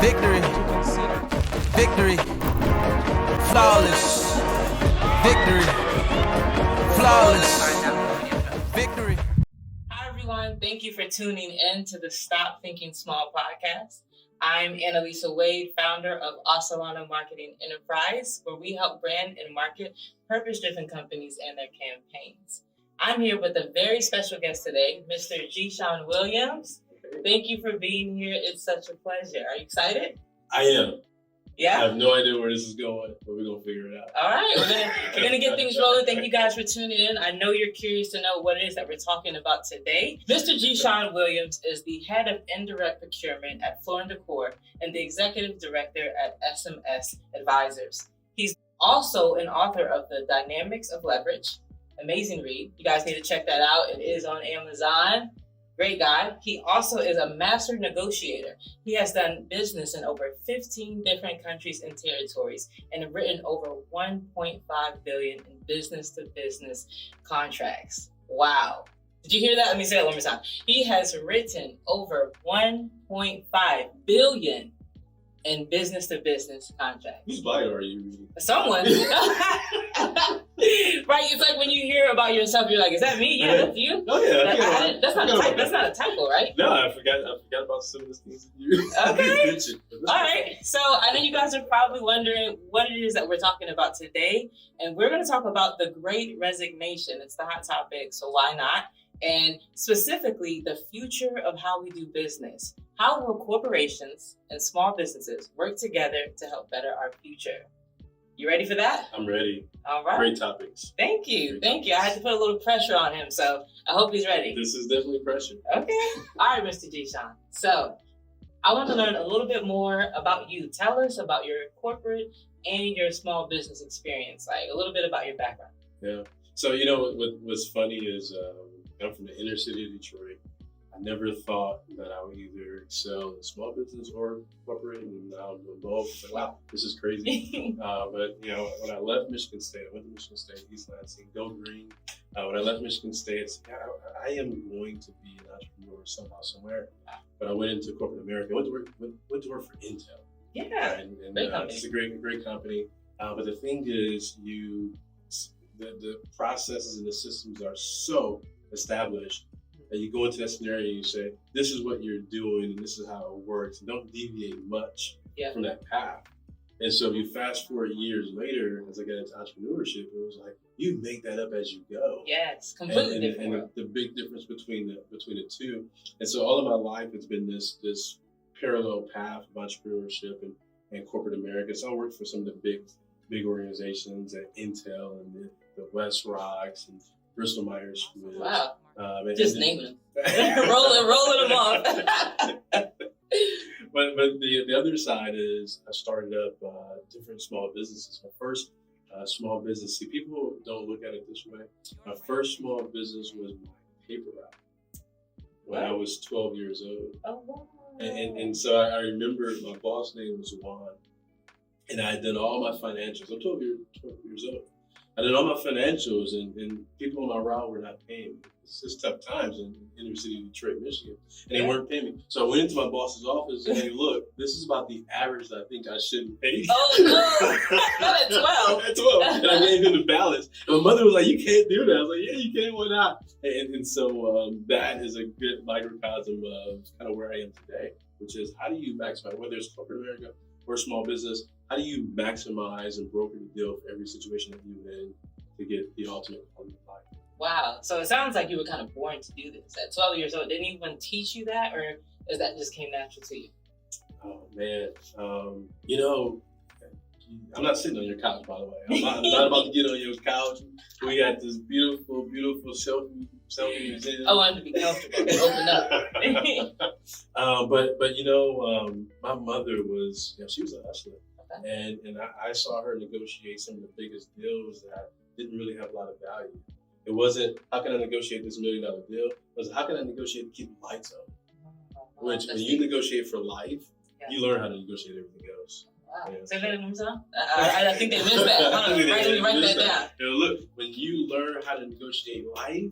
Victory, victory, flawless. Victory, flawless. Victory. Hi everyone, thank you for tuning in to the Stop Thinking Small podcast. I'm Annalisa Wade, founder of Asilana Marketing Enterprise, where we help brand and market purpose-driven companies and their campaigns. I'm here with a very special guest today, Mr. G-Sean Williams. Thank you for being here. It's such a pleasure. Are you excited? I am. Yeah? I have no idea where this is going, but we're going to figure it out. All right, we're gonna get things rolling. Thank you guys for tuning in. I know you're curious to know what it is that we're talking about today. Mr. G-Sean Williams is the head of Indirect Procurement at Floor and Decor and the executive director at SMS Advisors. He's also an author of The Dynamics of Leverage. Amazing read. You guys need to check that out. It is on Amazon. Great guy. He also is a master negotiator. He has done business in over 15 different countries and territories and have written over 1.5 billion in business-to-business contracts. Wow. Did you hear that? Let me say that one more time. He has written over 1.5 billion in business-to-business contracts. Whose bio are you reading? Someone. Right, it's like when you hear about yourself, you're like, is that me? Yeah, that's you? Oh, yeah. That's not a typo, right? No, I forgot about some of the things that you Okay. mentioned. All right. So I know you guys are probably wondering what it is that we're talking about today. And we're going to talk about the Great Resignation. It's the hot topic, so why not? And specifically, the future of how we do business. How will corporations and small businesses work together to help better our future? You ready for that? I'm ready. All right. Great topics. Thank you. Thank you. I had to put a little pressure on him, so I hope he's ready. This is definitely pressure. Okay. All right, Mr. G-Sean. So I want to learn a little bit more about you. Tell us about your corporate and your small business experience, like a little bit about your background. Yeah. So, what's funny is I'm from the inner city of Detroit. I never thought that I would either excel in small business or corporate, and now I'm doing both. Like, wow, this is crazy. But when I left Michigan State, I went to Michigan State, East Lansing, go green. When I left Michigan State, I said, I am going to be an entrepreneur somehow, somewhere. But I went into corporate America. I went to work for Intel. Yeah, and great company. It's a great company. But the thing is, the processes and the systems are so established that you go into that scenario and you say, this is what you're doing and this is how it works. And don't deviate much from that path. And so if you fast forward years later, as I got into entrepreneurship, it was like, you make that up as you go. Yeah, it's completely different. And the big difference between the two. And so all of my life, it's been this parallel path of entrepreneurship and corporate America. So I worked for some of the big organizations at Intel and the West Rocks and Bristol Myers Squibb. Wow. Just naming them. rolling them off. But the other side is I started up different small businesses. My first small business, see, people don't look at it this way. My first small business was my paper route when I was 12 years old. Oh, wow. And so I remember my boss name was Juan, and I had done all my financials. I'm 12 years old. I did all my financials, and people on my route were not paying me. It's just tough times in inner city Detroit, Michigan, and they weren't paying me. So I went into my boss's office and, hey, look, this is about the average that I think I shouldn't pay. Oh, no. Not at 12. At 12. And I gave him the balance. And my mother was like, you can't do that. I was like, yeah, you can, why not? And so that is a good microcosm of kind of where I am today, which is how do you maximize, whether it's corporate America or small business, how do you maximize and broker the deal for every situation that you're in to get the ultimate quality of life? Wow. So it sounds like you were kind of born to do this. At 12 years old, didn't anyone teach you that, or is that just came natural to you? Oh, man. I'm not sitting on your couch, by the way. I'm not about to get on your couch. We got this beautiful selfie museum. I wanted to be comfortable. Open up. But my mother was, she was a hustler. Okay. And I saw her negotiate some of the biggest deals that didn't really have a lot of value. It wasn't, how can I negotiate this $1 million deal? It was, how can I negotiate to keep the lights on? Which, when you negotiate for life, you learn how to negotiate everything else. Wow. Say that again, I think they missed that. Hold on, let me write that down. Look, when you learn how to negotiate life,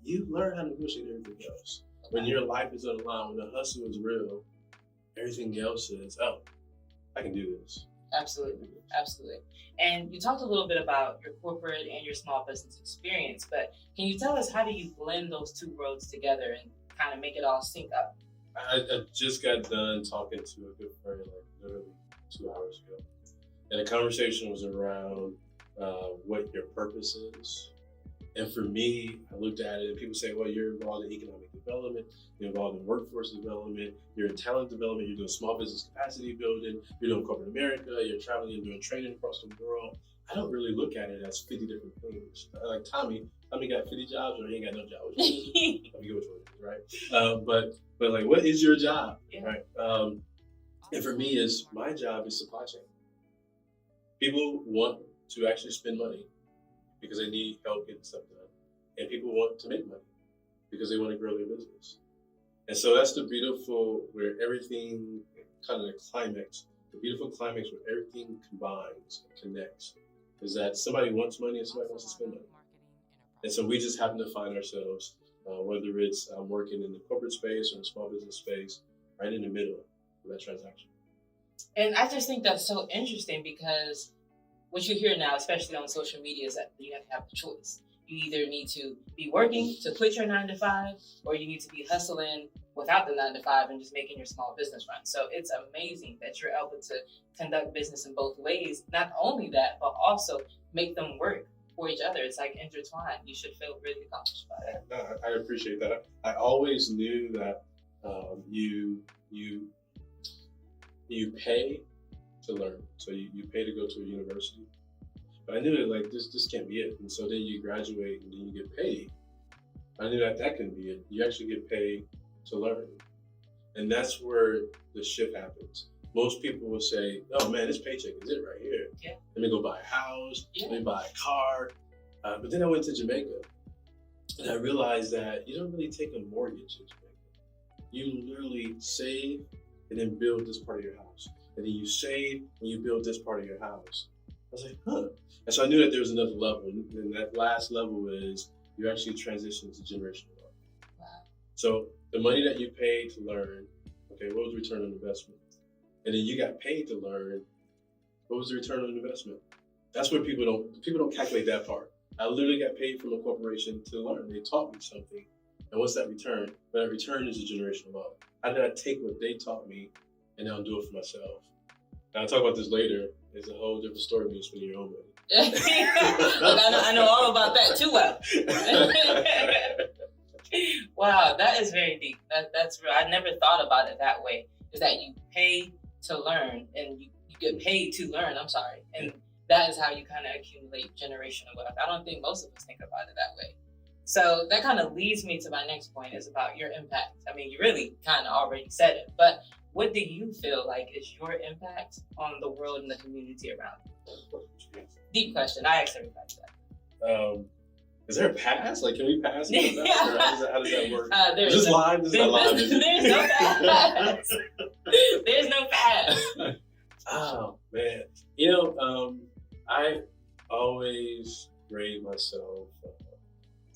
you learn how to negotiate everything else. When your life is on the line, when the hustle is real, everything else is, oh, I can do this. Absolutely. And you talked a little bit about your corporate and your small business experience, but can you tell us how do you blend those two worlds together and kind of make it all sync up? I just got done talking to a good friend like literally 2 hours ago. And the conversation was around what your purpose is. And for me, I looked at it and people say, well, you're involved in economic development, you're involved in workforce development, you're in talent development, you're doing small business capacity building, you're doing corporate America, you're traveling and doing training across the world. I don't really look at it as 50 different things. Like Tommy got 50 jobs or he ain't got no job. Let me get which one it is, right? But like, what is your job, right? And for me, my job is supply chain. People want to actually spend money because they need help getting stuff done. And people want to make money because they want to grow their business. And so that's the beautiful, where everything, kind of the beautiful climax where everything combines and connects, is that somebody wants money and somebody wants to spend money. And so we just happen to find ourselves, whether it's working in the corporate space or in the small business space, right in the middle of that transaction. And I just think that's so interesting because what you hear now, especially on social media, is that you have to have the choice. You either need to be working to quit your 9 to 5, or you need to be hustling without the 9 to 5 and just making your small business run. So it's amazing that you're able to conduct business in both ways. Not only that, but also make them work for each other. It's like intertwined. You should feel really accomplished by that. No, I appreciate that. I always knew that you pay to learn. So you pay to go to a university. But I knew that like this can't be it. And so then you graduate and then you get paid. I knew that couldn't be it. You actually get paid to learn. And that's where the shift happens. Most people will say, oh man, this paycheck is it right here. Yeah. Let me go buy a house, Yeah. let me buy a car. But then I went to Jamaica and I realized that you don't really take a mortgage in Jamaica. You literally save and then build this part of your house. And then you save and you build this part of your house. I was like, huh. And so I knew that there was another level. And that last level is you actually transition to generational wealth. Wow. So the money that you paid to learn, okay, what was the return on investment? And then you got paid to learn, what was the return on investment? That's where people don't calculate that part. I literally got paid from a corporation to learn. They taught me something. And what's that return? But that return is a generational wealth. How did I take what they taught me and now do it for myself? And I'll talk about this later. It's a whole different story when you spend your own money. Look, I know all about that too well. Wow, that is very deep. That's real. I never thought about it that way. Is that you pay to learn and you get paid to learn, and that is how you kind of accumulate generational wealth. I don't think most of us think about it that way. So that kind of leads me to my next point, is about your impact. I mean, you really kind of already said it, but what do you feel like is your impact on the world and the community around you? Deep question. I asked everybody that. Is there a pass? Like, can we pass? How does that work? Is this live? This is not live. There's no pass. There's no pass. Oh, man. I always grade myself.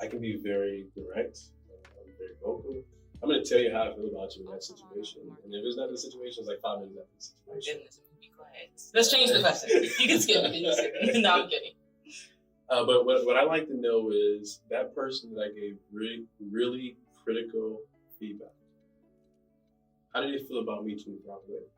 I can be very direct. I'm very vocal. I'm going to tell you how I feel about you in that situation. And if it's not the situation, it's like 5 minutes after the situation. Goodness, be quiet. Let's change the question. You can skip it. No, I'm kidding. But what I like to know is that person that I gave really, really critical feedback. How do they feel about me to the proper way?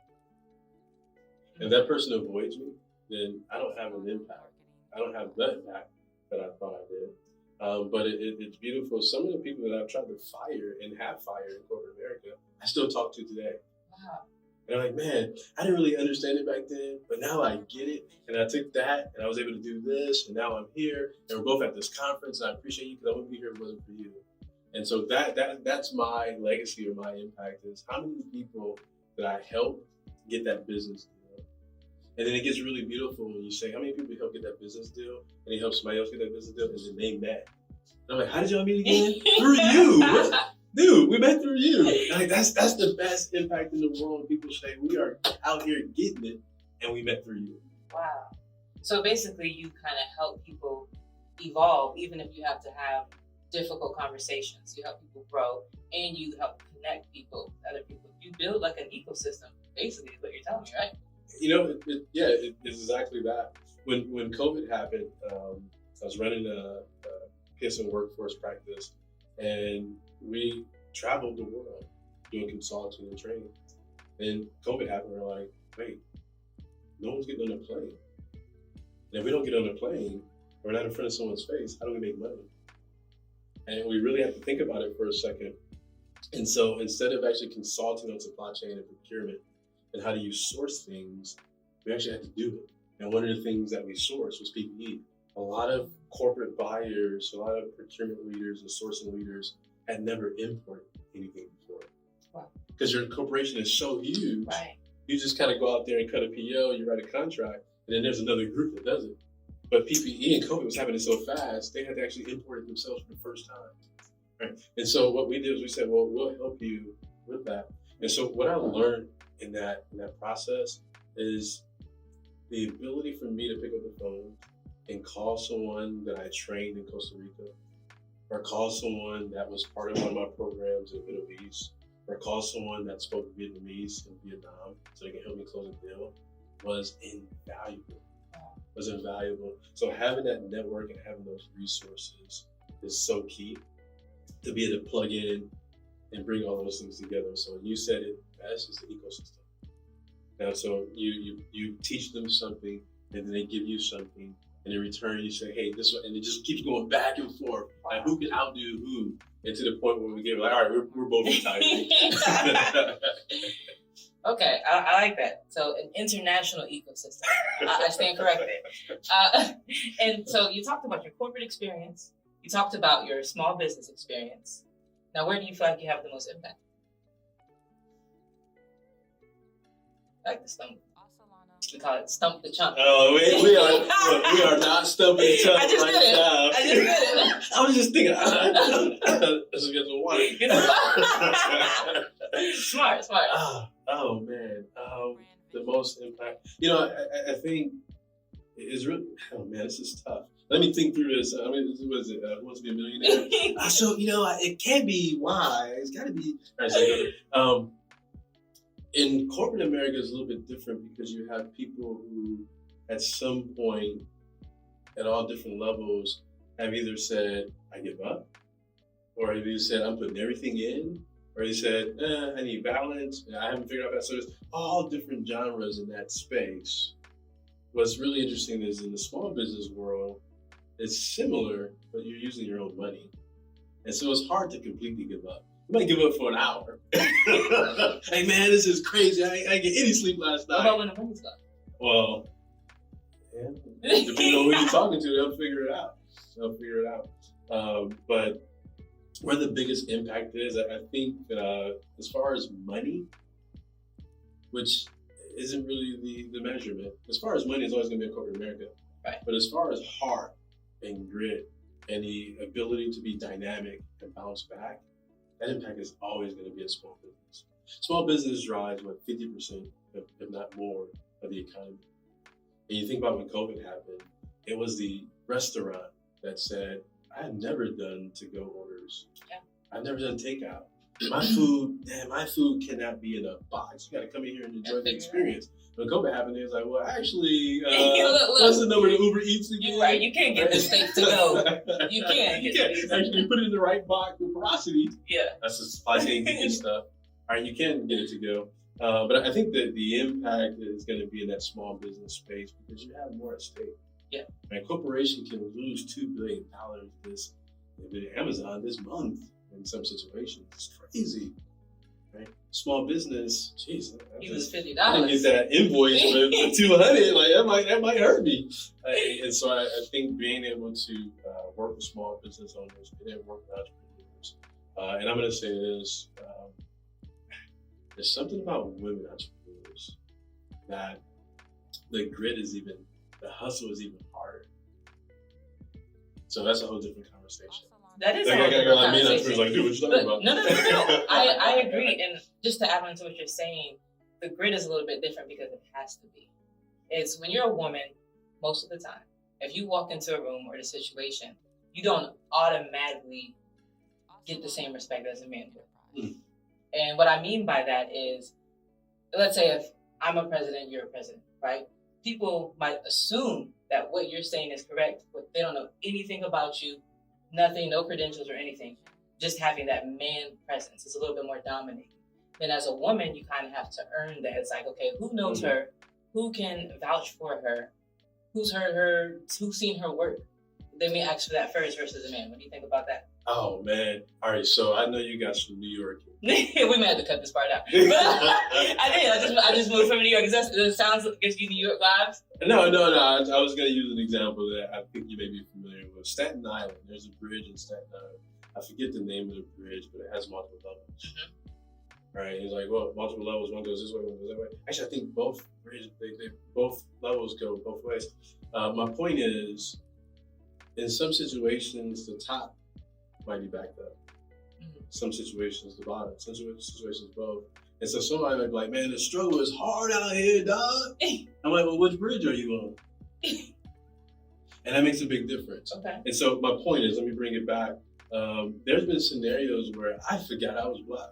If that person avoids me, then I don't have an impact. I don't have the impact that I thought I did. But it's beautiful. Some of the people that I've tried to fire and have fired in corporate America, I still talk to today. Wow. And I'm like, man, I didn't really understand it back then, but now I get it. And I took that and I was able to do this, and now I'm here. And we're both at this conference, and I appreciate you because I wouldn't be here if it wasn't for you. And so that's my legacy or my impact, is how many people that I helped get that business deal. And then it gets really beautiful when you say, how many people you help get that business deal, and you help somebody else get that business deal, and then they met. And I'm like, how did y'all meet again? Through you. Dude, we met through you. Like, that's the best impact in the world. People say we are out here getting it, and we met through you. Wow. So basically, you kind of help people evolve, even if you have to have difficult conversations. You help people grow, and you help connect people with other people. You build like an ecosystem, basically, is what you're telling me, right? It's exactly that. When COVID happened, I was running a PSN workforce practice, and we traveled the world doing consulting and training. And COVID happened, we're like, wait, no one's getting on a plane. And if we don't get on a plane, we're not in front of someone's face, how do we make money? And we really have to think about it for a second. And so instead of actually consulting on supply chain and procurement and how do you source things, we actually had to do it. And one of the things that we sourced was PPE. A lot of corporate buyers, a lot of procurement leaders and sourcing leaders had never imported anything before. Wow. Because your corporation is so huge, Right. you just kind of go out there and cut a PO, you write a contract, and then there's another group that does it. But PPE and COVID was happening so fast, they had to actually import it themselves for the first time. Right? And so what we did was we said, well, we'll help you with that. And so what I learned in that process is the ability for me to pick up the phone and call someone that I trained in Costa Rica, or call someone that was part of one of my programs in the Middle East, or call someone that spoke Vietnamese in Vietnam so they can help me close a deal was invaluable. So having that network and having those resources is so key to be able to plug in and bring all those things together. So you said it best, is the ecosystem. Now, so you teach them something, and then they give you something, and in return you say, hey, this one, and it just keeps going back and forth. Like who can outdo who? And to the point where we get like, all right, we're both retired. Okay, I like that. So an international ecosystem. I stand corrected. And so you talked about your corporate experience. You talked about your small business experience. Now, where do you feel like you have the most impact? I like the stump. We call it stump the chump. Oh, we are not stumping the chump now. I just did it. I was just thinking, let's just get some water. Smart. Oh man, the most impact. I think it's really. Oh man, this is tough. Let me think through this. I mean, what is it? Who Wants to Be a Millionaire? So it can't be why. It's got to be. All right, so, in corporate America, it's a little bit different because you have people who, at some point, at all different levels, have either said, "I give up," or have either said, "I'm putting everything in," or he said, I need balance, I haven't figured out that. So there's all different genres in that space. What's really interesting is in the small business world, it's similar, but you're using your own money. And so it's hard to completely give up. You might give up for an hour. Hey man, this is crazy. I didn't get any sleep last night. What about when the money's gone? Well, yeah, depending on who you're talking to, they'll figure it out. But where the biggest impact is, I think as far as money, which isn't really the measurement. As far as money, it's always going to be in corporate America. Right. But as far as heart and grit and the ability to be dynamic and bounce back, that impact is always going to be a small business. Small business drives, 50%, if not more, of the economy. And you think about when COVID happened, it was the restaurant that said, I've never done to-go orders. Yeah. I've never done takeout. My food cannot be in a box. You got to come in here and enjoy the experience. When COVID happened, it was like, well, actually, look, what's the number of Uber Eats again? You're right. You can't get the steak to go. You can't. Actually, put it in the right box with porosity. Yeah. That's the supply chain good stuff. All right, you can get it to go. But I think that the impact is going to be in that small business space because you have more at stake. Yeah. And a corporation can lose $2 billion Amazon this month in some situations. It's crazy. Right? Small business, jeez. You lose $50. I didn't get that invoice for 200. Like that might hurt me. And so I think being able to work with small business owners, being able to work with entrepreneurs, and I'm going to say this: there's something about women entrepreneurs that the grit is even, the hustle is even harder. So that's a whole different conversation. That is like, a whole different conversation. Like, dude, what you talking about? No. I agree. And just to add on to what you're saying, the grit is a little bit different because it has to be. It's when you're a woman, most of the time, if you walk into a room or the situation, you don't automatically get the same respect as a man would. Mm. And what I mean by that is, let's say if I'm a president, you're a president, right? People might assume that what you're saying is correct, but they don't know anything about you, nothing, no credentials or anything. Just having that man presence is a little bit more dominating. Then as a woman, you kind of have to earn that. It's like, okay, who knows her? Who can vouch for her? Who's heard her? Who's seen her work? Then we ask for that first versus a man. What do you think about that? Oh man! All right, so I know you guys from New York. We may have to cut this part out. But I just moved from New York. It sounds gives you New York vibes. No. I was going to use an example that I think you may be familiar with. Staten Island. There's a bridge in Staten Island. I forget the name of the bridge, but it has multiple levels. Mm-hmm. Right? It's like, well, multiple levels. One goes this way, one goes that way. Actually, I think both bridges, they both levels go both ways. My point is, in some situations, the top might be backed up. Mm-hmm. Some situations, the bottom. Some situations, both. And so somebody might be like, man, the struggle is hard out here, dog. I'm like, well, which bridge are you on? And that makes a big difference. Okay. And so my point is, let me bring it back. There's been scenarios where I forgot I was black.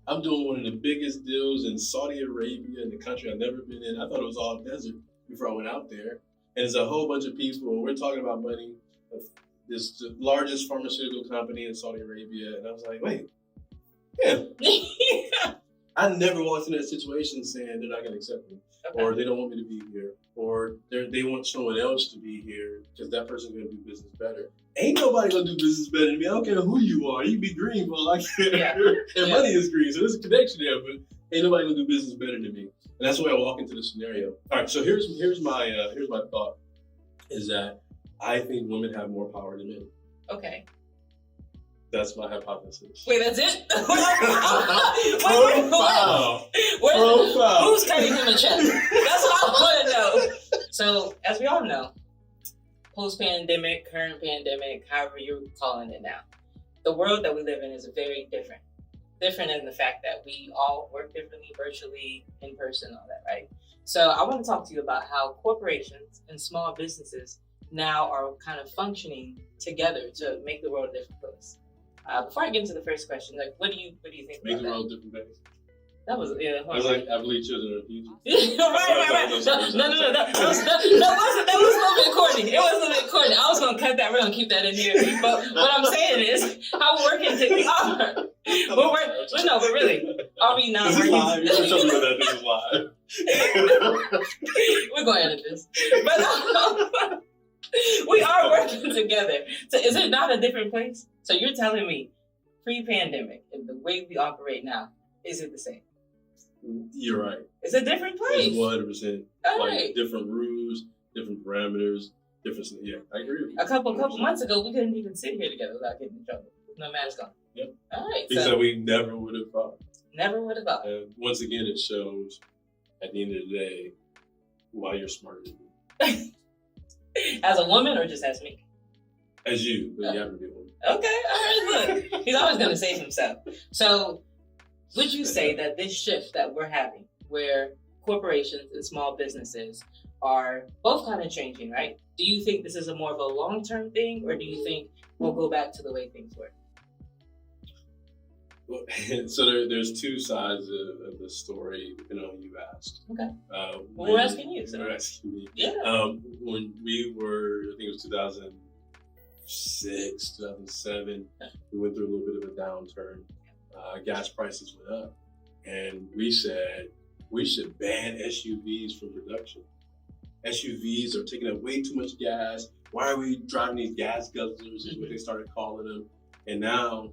I'm doing one of the biggest deals in Saudi Arabia, in the country I've never been in. I thought it was all desert before I went out there. And there's a whole bunch of people, and we're talking about money. This the largest pharmaceutical company in Saudi Arabia. And I was like, wait, yeah. I never walked in that situation saying they're not going to accept me, or they don't want me to be here, or they want someone else to be here because that person's going to do business better. Ain't nobody going to do business better than me. I don't care who you are. You can be green, but I care. Yeah. And money is green, so there's a connection there, but ain't nobody going to do business better than me. And that's the way I walk into the scenario. All right, so here's my thought, is that I think women have more power than men. Okay. That's my hypothesis. Wait, that's it? Profile. Who's cutting him a check? That's what I want to know. So, as we all know, post-pandemic, current pandemic, however you're calling it now, the world that we live in is very different. Different in the fact that we all work differently, virtually, in person, all that, right? So I want to talk to you about how corporations and small businesses now are kind of functioning together to make the world a different place. Before I get into the first question, like, what do you think make about the world a different place? That was I was like, I believe children are future. right. No. That was a little bit corny. It was a little bit corny. I was gonna cut that. We're gonna keep that in here. But what I'm saying is, how we're working together. But really, are we not this working? Is live. You're talking about this is live. We're gonna edit this, but we are working together. So is it not a different place? So you're telling me, pre-pandemic, and the way we operate now, is it the same? You're right. It's a different place. It's 100%. All like right. Different rules, different parameters, different. Yeah, I agree with you. A couple months ago, we couldn't even sit here together without getting in trouble. No mask on. Yep. All right. Because so we never would have thought. Never would have thought. And once again, it shows at the end of the day why you're smarter than me. As a woman or just as me? As you, but you have to be a woman. Okay. All right. Look, he's always going to save himself. So, would you say that this shift that we're having, where corporations and small businesses are both kind of changing, right? Do you think this is a more of a long-term thing, or do you think we'll go back to the way things were? Well, so there's two sides of the story, depending on who you ask. Okay. We're asking you. So. We're asking me. Yeah. When we were, I think it was 2006, 2007, we went through a little bit of a downturn. Gas prices went up, and we said we should ban SUVs from production. SUVs are taking up way too much gas. Why are we driving these gas guzzlers? Is what they started calling them. And now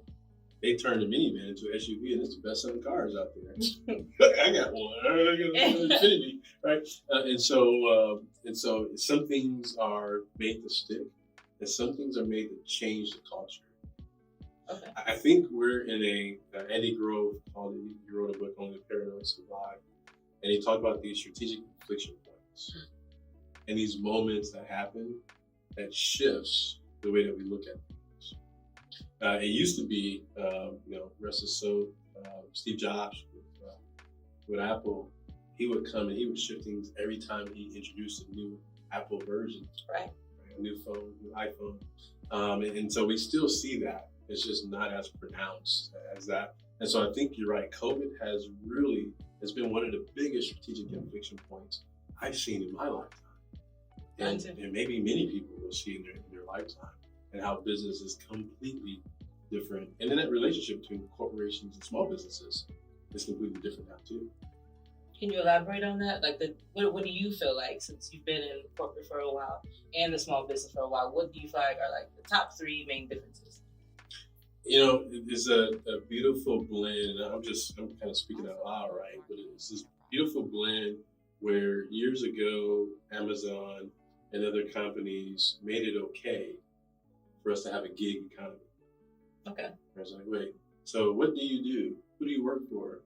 they turned the minivan into an SUV, and it's the best-selling cars out there. I got one. I got an Infiniti, right? And so some things are made to stick, and some things are made to change the culture. Okay. I think we're in Andy Grove he wrote a book on the Paranoid Survive, and he talked about these strategic inflection points and these moments that happen that shifts the way that we look at things. It used to be, rest his soul, Steve Jobs with Apple. He would come and he would shift things every time he introduced a new Apple version, right? A new phone, new iPhone, and so we still see that. It's just not as pronounced as that. And so I think you're right. COVID has been one of the biggest strategic inflection points I've seen in my lifetime. And maybe many people will see in their lifetime, and how business is completely different. And then that relationship between corporations and small businesses is completely different now too. Can you elaborate on that? Like, what do you feel like, since you've been in corporate for a while and the small business for a while, what do you feel like are like the top 3 main differences? You know, it's a beautiful blend, and I'm kind of speaking out loud, right? But it's this beautiful blend where years ago, Amazon and other companies made it okay for us to have a gig economy. Okay. I was like, wait, so what do you do? Who do you work for?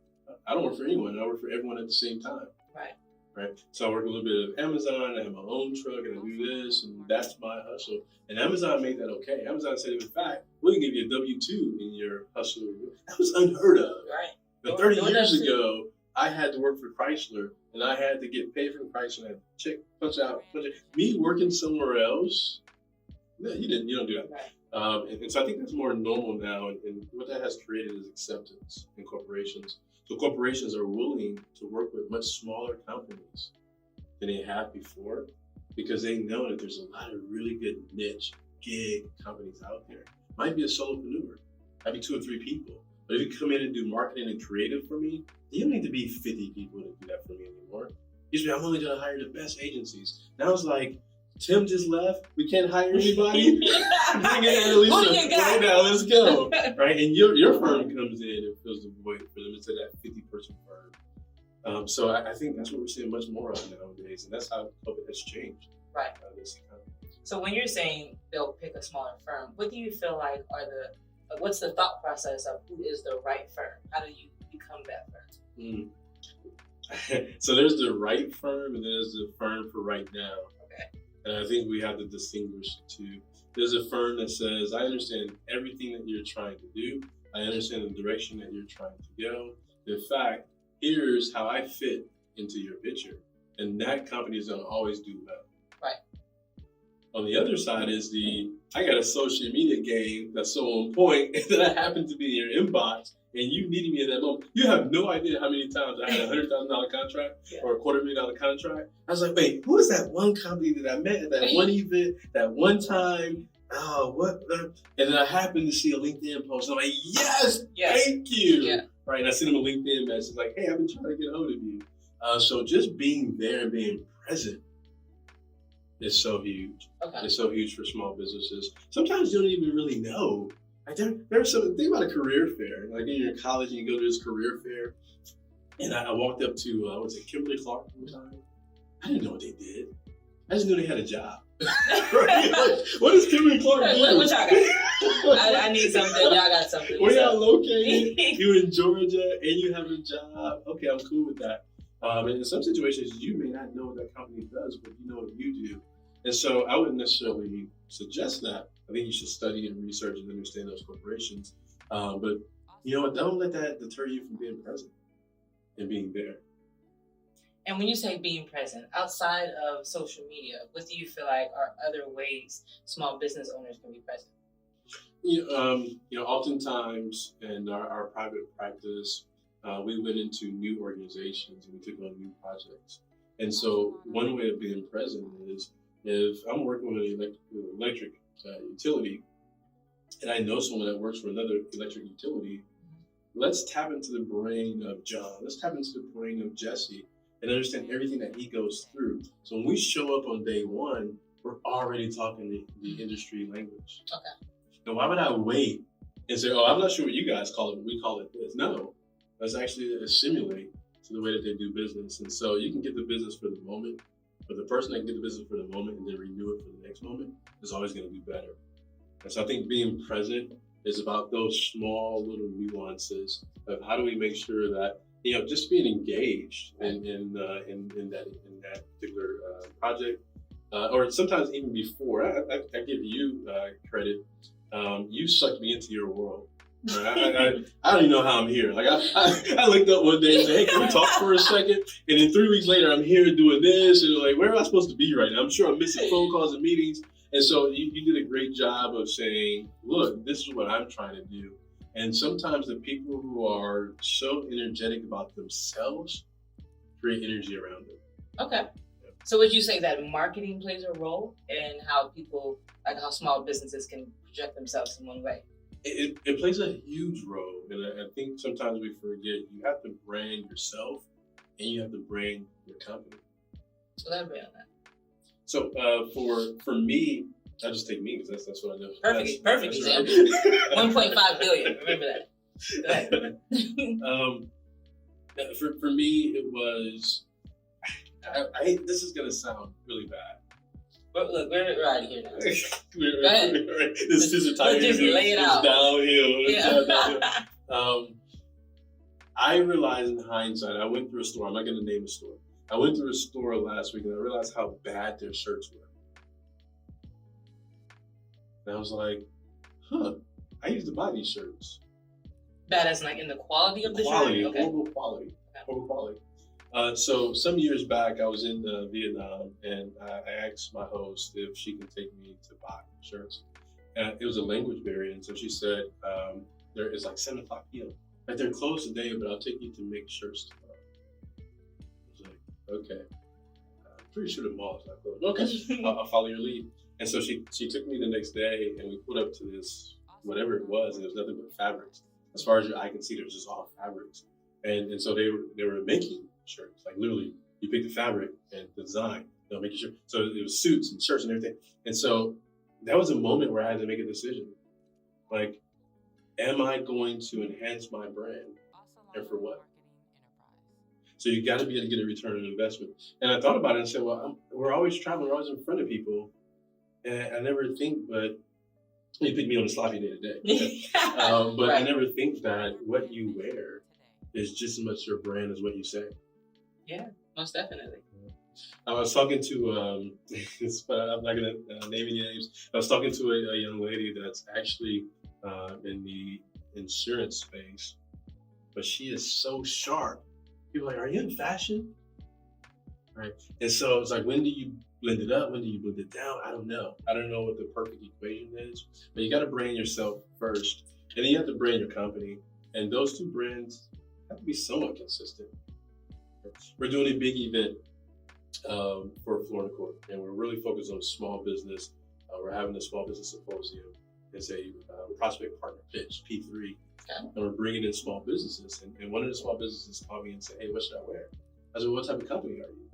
I don't work for anyone. I work for everyone at the same time. Right. So I work a little bit of Amazon. I have my own truck, and I do this, and that's my hustle. And Amazon made that okay. Amazon said, in fact, we can give you a W-2 in your hustle. That was unheard of. Right. But 30 years ago, I had to work for Chrysler, and I had to get paid from Chrysler. I had to check, punch out. Me working somewhere else, no, you don't do that. Right. And so I think that's more normal now, and what that has created is acceptance in corporations. So corporations are willing to work with much smaller companies than they have before, because they know that there's a lot of really good niche gig companies out there. Might be a solopreneur, might be 2 or 3 people. But if you come in and do marketing and creative for me, you don't need to be 50 people to do that for me anymore. Usually I'm only gonna hire the best agencies. Now it's like, Tim just left, we can't hire anybody? Bring in Annalisa right now, let's go. Right, and your firm comes in and fills the void for them instead of that 50-person firm. So I think that's what we're seeing much more of nowadays, and that's how COVID has changed. Right. So when you're saying they'll pick a smaller firm, what do you feel like what's the thought process of who is the right firm? How do you become that firm? So there's the right firm, and there's the firm for right now. Okay. And I think we have to distinguish the two. There's a firm that says, I understand everything that you're trying to do. I understand the direction that you're trying to go. In fact, here's how I fit into your picture. And that company is gonna always do well. Right. On the other side is I got a social media game that's so on point that I happen to be in your inbox and you needed me in that moment. You have no idea how many times I had a $100,000 contract or a $250,000 contract. I was like, wait, who is that one company that I met at that one event, that one time? Oh, what? And then I happened to see a LinkedIn post. And I'm like, yes, thank you. Yeah. Right. And I sent him a LinkedIn message like, hey, I've been trying to get a hold of you. So just being there and being present is so huge. Okay. It's so huge for small businesses. Sometimes you don't even really know. Like there's something, think about a career fair. Like in your college and you go to this career fair. And I walked up to, Kimberly Clark one time. I didn't know what they did. I just knew they had a job. Right? Like, what does Kimberly Clark do? What y'all got? I need something. Y'all got something. Where y'all located? You're in Georgia and you have a job. Okay, I'm cool with that. And in some situations, you may not know what that company does, but you know what you do. And so I wouldn't necessarily suggest that. I think you should study and research and understand those corporations. But you know what? Don't let that deter you from being present and being there. And when you say being present, outside of social media, what do you feel like are other ways small business owners can be present? Oftentimes in our private practice, we went into new organizations and we took on new projects. And so one way of being present is if I'm working with an electric utility and I know someone that works for another electric utility, let's tap into the brain of John. Let's tap into the brain of Jesse and understand everything that he goes through. So when we show up on day one, we're already talking the industry language. Okay. Now, why would I wait and say, oh, I'm not sure what you guys call it, but we call it this? No, let's actually assimilate to the way that they do business. And so you can get the business for the moment, but the person that can get the business for the moment and then renew it for the next moment is always going to be better. And so I think being present is about those small little nuances of how do we make sure that, just being engaged in that particular project, or sometimes even before. I give you credit. You sucked me into your world. Right? I don't even know how I'm here. Like I looked up one day and said, hey, can we talk for a second? And then 3 weeks later, I'm here doing this, and like, where am I supposed to be right now? I'm sure I'm missing phone calls and meetings. And so you did a great job of saying, look, this is what I'm trying to do. And sometimes the people who are so energetic about themselves create energy around them. Okay. So would you say that marketing plays a role in how people, like how small businesses can project themselves in one way? It plays a huge role. And I think sometimes we forget you have to brand yourself and you have to brand your company. Elaborate on that. So for me, I'll just take me because that's what I know. Perfect That's example. right. 1.5 billion. Remember that. Go ahead. For me, it was. I hate. This is gonna sound really bad. But look, we're out of here now. Go ahead. This is a tiger. Just lay it out. Downhill. Yeah. I realized in hindsight, I went through a store. I'm not gonna name a store. I went through a store last week and I realized how bad their shirts were. And I was like, I used to buy these shirts. Bad as like in the quality of the Quality, shirt? Okay. horrible quality. Horrible quality. So some years back, I was in Vietnam and I asked my host if she can take me to buy shirts. And it was a language barrier. And so she said, there is like 7 o'clock p.m. Like they're closed today, but I'll take you to make shirts tomorrow. I was like, okay. I'm pretty sure the mall is not closed. Okay, I'll follow your lead. And so she took me the next day and we put up to this, whatever it was, and it was nothing but fabrics. As far as your eye can see, there was just all fabrics. And so they were making shirts. Like literally, you pick the fabric and the design, they'll make your shirt. So it was suits and shirts and everything. And so that was a moment where I had to make a decision. Like, am I going to enhance my brand? And for what? So you got to be able to get a return on investment. And I thought about it and said, well, we're always traveling, we're always in front of people. And I never think, but you pick me on a sloppy day today. But right. I never think that what you wear is just as much your brand as what you say. Yeah, most definitely. I was talking to, I'm not going to name any names. I was talking to a young lady that's actually in the insurance space, but she is so sharp. People are like, are you in fashion? Right. And so it's like, when do you blend it up? When do you blend it down? I don't know. I don't know what the perfect equation is, but you got to brand yourself first, and then you have to brand your company. And those two brands have to be somewhat consistent. We're doing a big event for Floor and Decor, and we're really focused on small business. We're having a small business symposium. It's a prospect partner pitch, P3, and we're bringing in small businesses. And one of the small businesses called me and said, hey, what should I wear? I said, what type of company are you?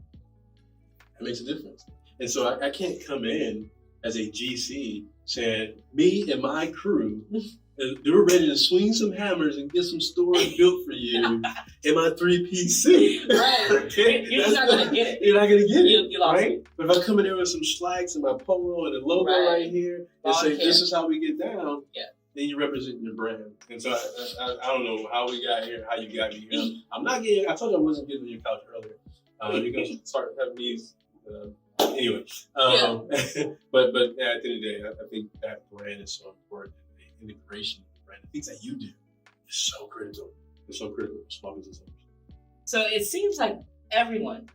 That makes a difference. And so I can't come in as a GC saying, me and my crew, they're ready to swing some hammers and get some stores built for you in my 3-piece suit. Right. You're not going to get it. You're not going to get it. You lost right? it. But if I come in there with some slacks and my polo and a logo right here and say, this is how we get down, then you represent your brand. And so I don't know how we got here, how you got me here. I'm not getting, I told you I wasn't getting on your couch earlier. You're going to start having these. Anyway, but yeah, at the end of the day, I think that brand is so important. The integration of the brand, the things that you do, is so critical. It's so critical for small business owners. So it seems like everyone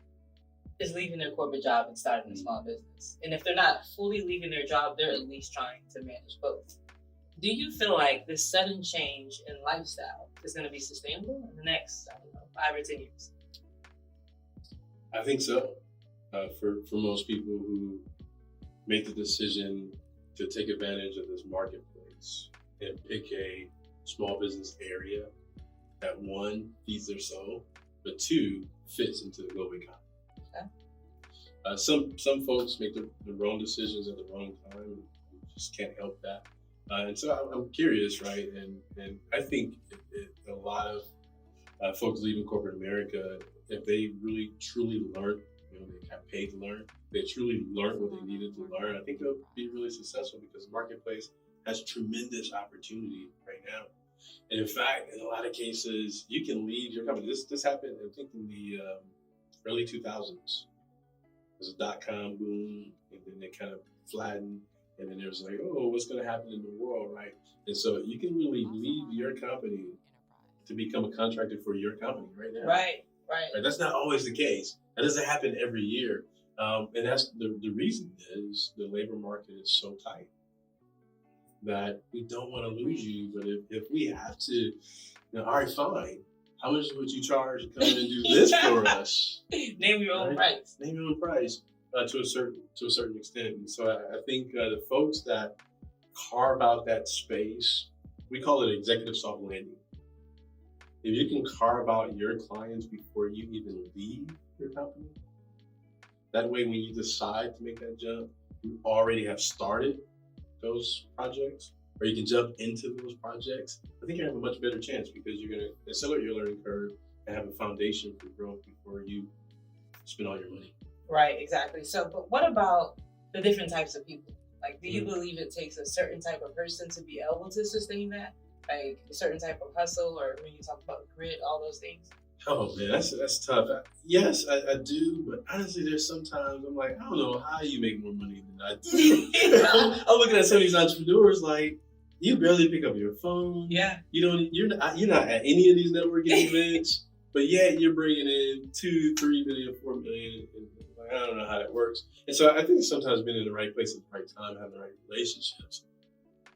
is leaving their corporate job and starting a small business. And if they're not fully leaving their job, they're at least trying to manage both. Do you feel like this sudden change in lifestyle is going to be sustainable in the next, 5 or 10 years? I think so. For most people who make the decision to take advantage of this marketplace and pick a small business area that, one, feeds their soul, but two, fits into the global economy. Okay. Some folks make the wrong decisions at the wrong time, and you just can't help that. And so I'm curious, right? And I think a lot of folks leaving corporate America, if they really truly learn, they got paid to learn, they truly learned what they needed to learn, I think they'll be really successful because the marketplace has tremendous opportunity right now. And in fact, in a lot of cases, you can leave your company. This happened, I think, in the early 2000s. There's a dot-com boom, and then they kind of flattened, and then there was like, oh, what's going to happen in the world, right? And so you can really leave your company to become a contractor for your company right now. Right. That's not always the case. That doesn't happen every year. And that's the reason is the labor market is so tight that we don't want to lose you. But if we have to, all right, fine. How much would you charge to come in and do this for us? Name your own price. Name your own price to a certain extent. And so I think the folks that carve out that space, we call it executive soft landing. If you can carve out your clients before you even leave your company, that way when you decide to make that jump, you already have started those projects, or you can jump into those projects. I think you have a much better chance because you're going to accelerate your learning curve and have a foundation for growth before you spend all your money. Right, exactly. So, but what about the different types of people? Like, do you believe it takes a certain type of person to be able to sustain that? Like a certain type of hustle, or when you talk about grit, all those things? Oh man, that's tough. Yes, I do, but honestly, there's sometimes I'm like, I don't know how you make more money than I do. I'm looking at some of these entrepreneurs like, you barely pick up your phone. Yeah. You're not at any of these networking events, but yet you're bringing in 2, 3 million, 4 million. And I don't know how that works. And so I think sometimes being in the right place at the right time, having the right relationships,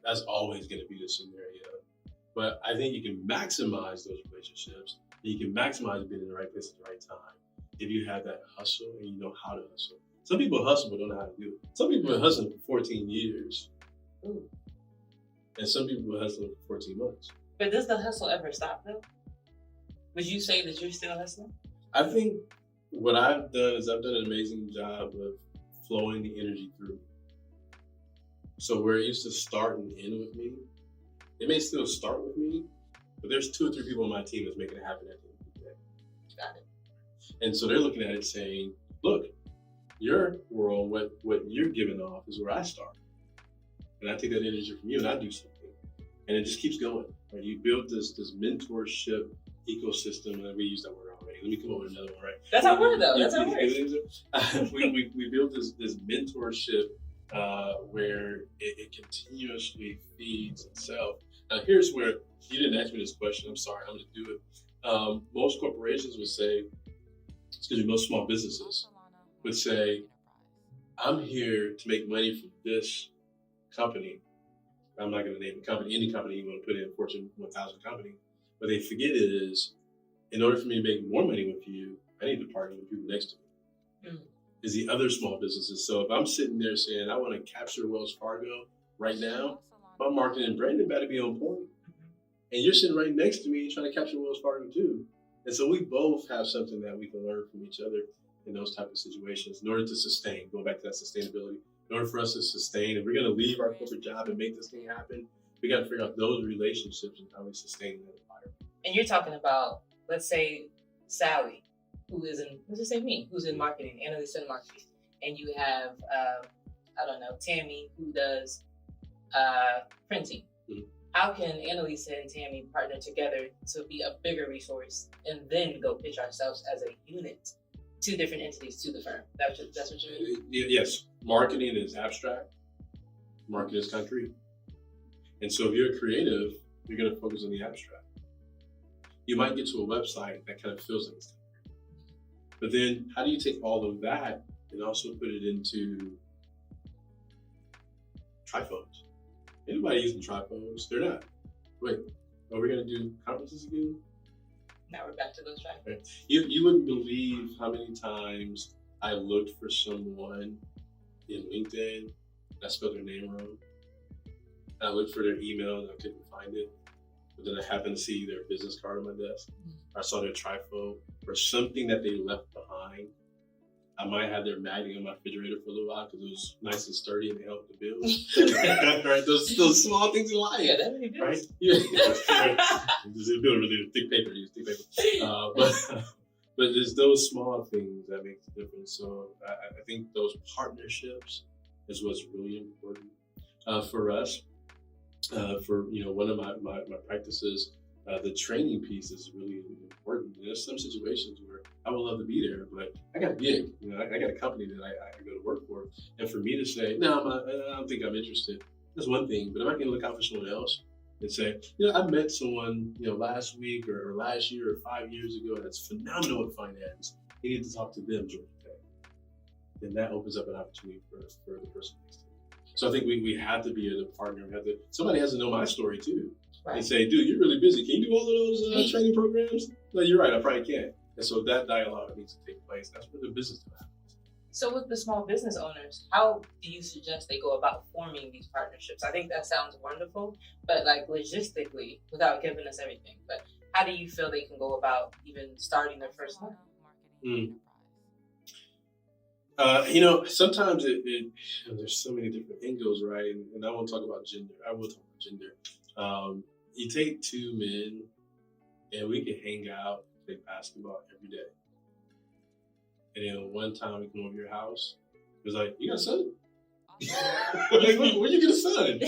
that's always going to be the scenario. But I think you can maximize those relationships. And you can maximize being in the right place at the right time if you have that hustle and you know how to hustle. Some people hustle but don't know how to do it. Some people have been hustling for 14 years. Ooh. And some people have hustling for 14 months. But does the hustle ever stop though? Would you say that you're still hustling? I think what I've done is I've done an amazing job of flowing the energy through. So where it used to start and end with me, it may still start with me, but there's 2 or 3 people on my team that's making it happen at the end of the day. Got it. And so they're looking at it saying, look, your world, what you're giving off is where I start. And I take that energy from you and I do something. And it just keeps going. Right? You build this mentorship ecosystem, and we use that word already. Let me come up with another one, right? That's our word though. That's our word. We built this mentorship where it continuously feeds itself. Now here's where, you didn't ask me this question, I'm sorry, I'm gonna do it. Most corporations would say, most small businesses would say, I'm here to make money from this company. I'm not gonna name a company, any company you wanna put in, Fortune 1000 company. What they forget is, in order for me to make more money with you, I need to partner with people next to me. Mm. Is the other small businesses. So if I'm sitting there saying, I wanna capture Wells Fargo right now, my marketing and branding better be on point. And you're sitting right next to me trying to capture Wells Fargo too. And so we both have something that we can learn from each other in those type of situations in order to sustain, going back to that sustainability. In order for us to sustain, if we're gonna leave our corporate job and make this thing happen, we gotta figure out those relationships and how we sustain that environment. And you're talking about, let's say, Sally, who is in, let's just say me, who's in marketing, analyst in marketing. And you have, I don't know, Tammy, who does printing. Mm-hmm. How can Annalisa and Tammy partner together to be a bigger resource and then go pitch ourselves as a unit, 2 different entities to the firm? That's what you mean? Yes. Marketing is abstract. Marketing is concrete. And so if you're creative, you're going to focus on the abstract. You might get to a website that kind of feels like it's concrete. But then how do you take all of that and also put it into triphones? Anybody using triphones? They're not. Wait, are we going to do conferences again? Now we're back to those triphones. Okay. You wouldn't believe how many times I looked for someone in LinkedIn and I spelled their name wrong. I looked for their email and I couldn't find it. But then I happened to see their business card on my desk. I saw their triphone or something that they left behind. I might have their magnet in my refrigerator for a little while because it was nice and sturdy and it helped the build. Right? Those small things in life. Yeah, that really does. Right? Yeah. This is really thick paper. Use thick paper. But it's those small things that make the difference. So I think those partnerships is what's really important for us. For one of my practices, the training piece is really important. There's some situations where I would love to be there, but I got a gig. I got a company that I go to work for, and for me to say, no, I don't think I'm interested. That's one thing. But if I can look out for someone else and say, I met someone, last week or last year or 5 years ago that's phenomenal at finance. You need to talk to them, Georgia Tech. then that opens up an opportunity for the person next to you. So I think we have to be a partner. Somebody has to know my story too. Right. And say, dude, you're really busy. Can you do all of those training programs? No, you're right. I probably can't. And so that dialogue needs to take place. That's where the business happens. So with the small business owners, how do you suggest they go about forming these partnerships? I think that sounds wonderful, but like logistically, without giving us everything, but how do you feel they can go about even starting their first one? Sometimes there's so many different angles, right? And I won't talk about gender. I will talk about gender. You take two men and we can hang out, play basketball every day. And then one time we come over your house, it was like, you got a son? Like, where you get a son?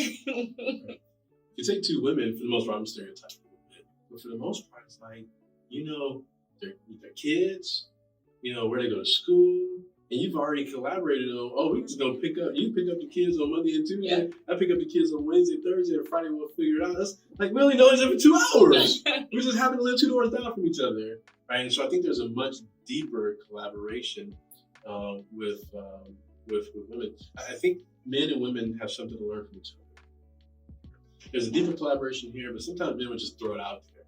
You take two women, for the most part, I'm stereotyping a little bit, but for the most part, it's like, their kids, where they go to school, and you've already collaborated on, we just gonna pick up the kids on Monday and Tuesday, Yeah. I pick up the kids on Wednesday, Thursday, and Friday we'll figure it out. That's like, we only know each other for 2 hours. We just happen to live 2 doors down from each other, right? And so I think there's a much deeper collaboration with women. I think men and women have something to learn from each other. There's a deeper collaboration here, but sometimes men would just throw it out there.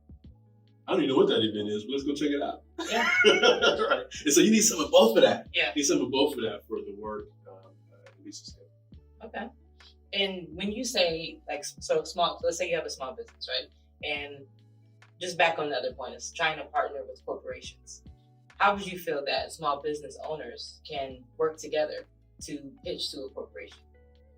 I don't even know what that event is, but let's go check it out. Yeah. Right. And so you need some of both of that. Yeah. You need some of both of that for the work to be sustainable. Okay. And when you say small, let's say you have a small business, right? And just back on the other point, is trying to partner with corporations. How would you feel that small business owners can work together to pitch to a corporation?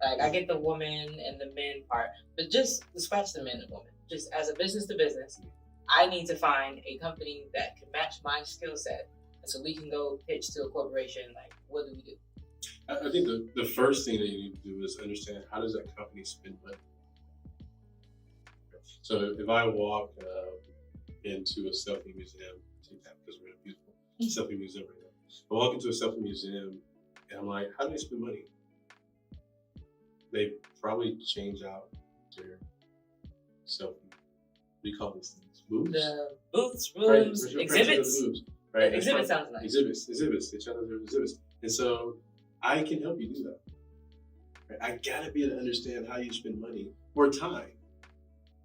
Like, I get the woman and the men part, but just scratch the men and women. Just as a business to business, I need to find a company that can match my skill set, and so we can go pitch to a corporation. Like, what do we do? I think the first thing that you need to do is understand, how does that company spend money? So if I walk into a selfie museum, take that because we're in a beautiful selfie museum right now. I walk into a selfie museum and I'm like, how do they spend money? They probably change out their selfie. What do you call these things? Booths? The booths, rooms, right. exhibits. Booths, right? Exhibit sounds nice. Exhibits. They channel their exhibits. And so I can help you do that. Right? I gotta be able to understand how you spend money or time.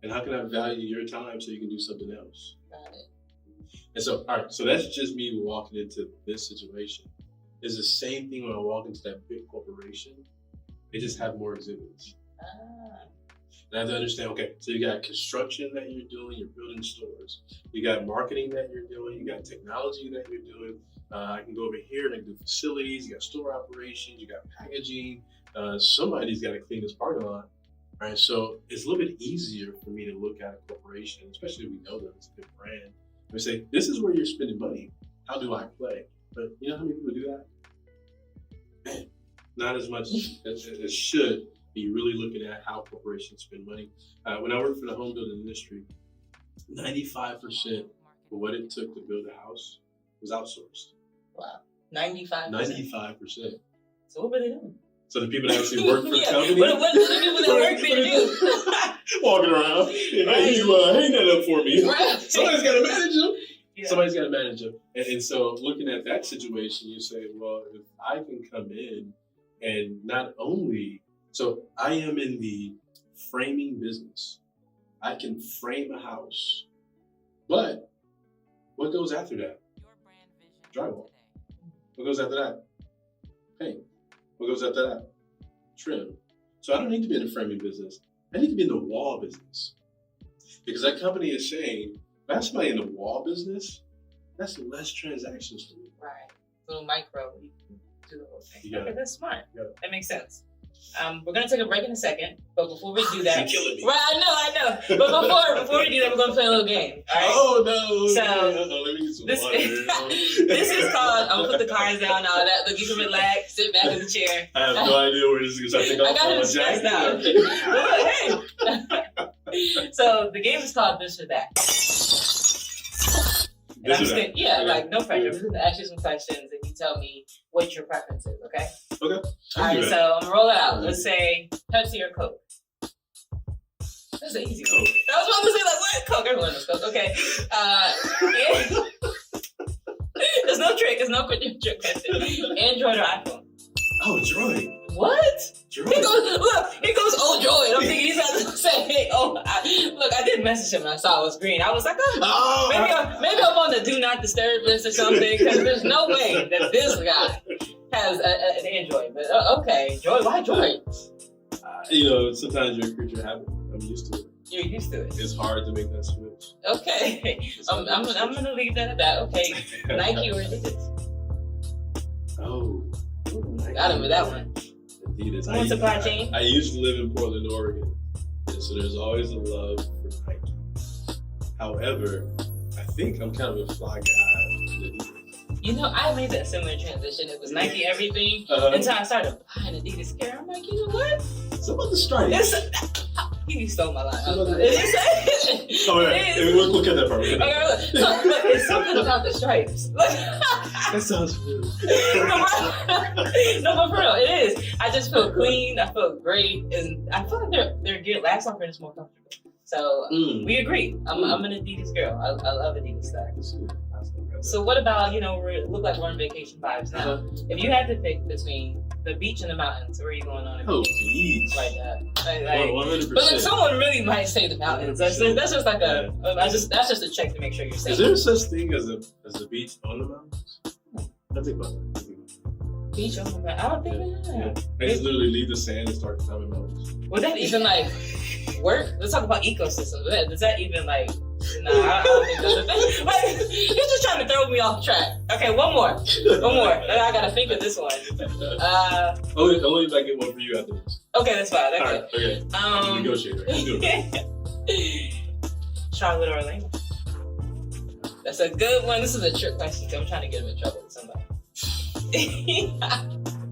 And how can I value your time so you can do something else? Got it. And so, all right, so that's just me walking into this situation. It's the same thing when I walk into that big corporation. They just have more exhibits. And I have to understand, okay, so you got construction that you're doing, you're building stores. You got marketing that you're doing, you got technology that you're doing. I can go over here and I can do facilities, you got store operations, you got packaging. Somebody's got to clean this parking lot. Right, so it's a little bit easier for me to look at a corporation, especially if we know them, it's a good brand, and we say, this is where you're spending money. How do I play? But you know how many people do that? Man, not as much as it should be really looking at how corporations spend money. When I worked for the home building industry, 95% of what it took to build a house was outsourced. Wow, 95%? 95%. So what were they doing? So the people that actually work for the company. What do the people that work there do? Walking around. Hey, you hang that up for me. Right. Somebody's got to manage them. Yeah. Somebody's got to manage them. And so looking at that situation, you say, well, if I can come in and not only, so I am in the framing business. I can frame a house. But what goes after that? Drywall. What goes after that? Paint. What goes after that? Trim. So I don't need to be in the framing business. I need to be in the wall business. Because that company is saying, if I have somebody in the wall business, that's less transactions for me. Right. Little micro, you can do the whole thing. You got Okay, it. that's smart. You got it. That makes sense. We're gonna take a break in a second, but before we do that, You're killing me. right? I know. But before we do that, we're gonna play a little game. All right? Oh no! So, let me get some This, water. this is called. I'm gonna put the cards down. All that. Look, you can relax, sit back in the chair. I have no idea where this is. I think I I'll got call it my stressed jacket. out. Hey. So the game is called This or That. And I'm just gonna, like no pressure. I'm just gonna ask you some questions, and you tell me what your preference is. Okay. Okay. All right. So I'm gonna roll it out. Let's say Pepsi or Coke. That's an easy one. I was about to say like what? Coke. Everyone knows Coke. Okay. There's no trick. There's no trick question. Android or iPhone? Oh, Joy. What? Joy. He goes, oh, Joy. And I'm thinking he's about to say, hey, I did message him and I saw it was green. I was like, maybe I'm on the do not disturb list or something, because there's no way that this guy has an Android. But okay, Joy, why Joy? Sometimes you're a creature of habit. I'm used to it. You're used to it. It's hard to make that switch. Okay. I'm gonna leave that at that. Okay. Nike or Adidas? Oh. Got him with that one. Adidas. One supply chain? I used to live in Portland, Oregon. And so there's always a love for Nike. However, I think I'm kind of a fly guy. I made that similar transition. It was Nike everything until I started buying Adidas gear. I'm like, you know what? It's about the stripes. You stole my line. We'll cut that part. Okay, look, it's something about the stripes. That sounds good. No, but for real, it is. I just feel clean. I feel great, and I feel like their gear lasts longer and it's more comfortable. So we agree. I'm an Adidas girl. I love Adidas stuff. So what about, we look like we're on vacation vibes now. If you had to pick between the beach and the mountains, where are you going on? Oh, beach. Like that. 100%. But someone really might say the mountains. That's just like that's just a check to make sure you're safe. Is there such thing as a beach on the mountains? I think about that. Beach on the mountains? I don't think that. I just literally leave the sand and start climbing mountains. Would that even work? Let's talk about ecosystems. Does that even No, I don't think that's a thing. You're just trying to throw me off track. Okay, one more. I gotta think of this one. Only if I get one for you after this. Okay, that's fine. Okay. All right, okay. Negotiate, right? Charlotte or Orlando? That's a good one. This is a trick question, so I'm trying to get him in trouble with somebody.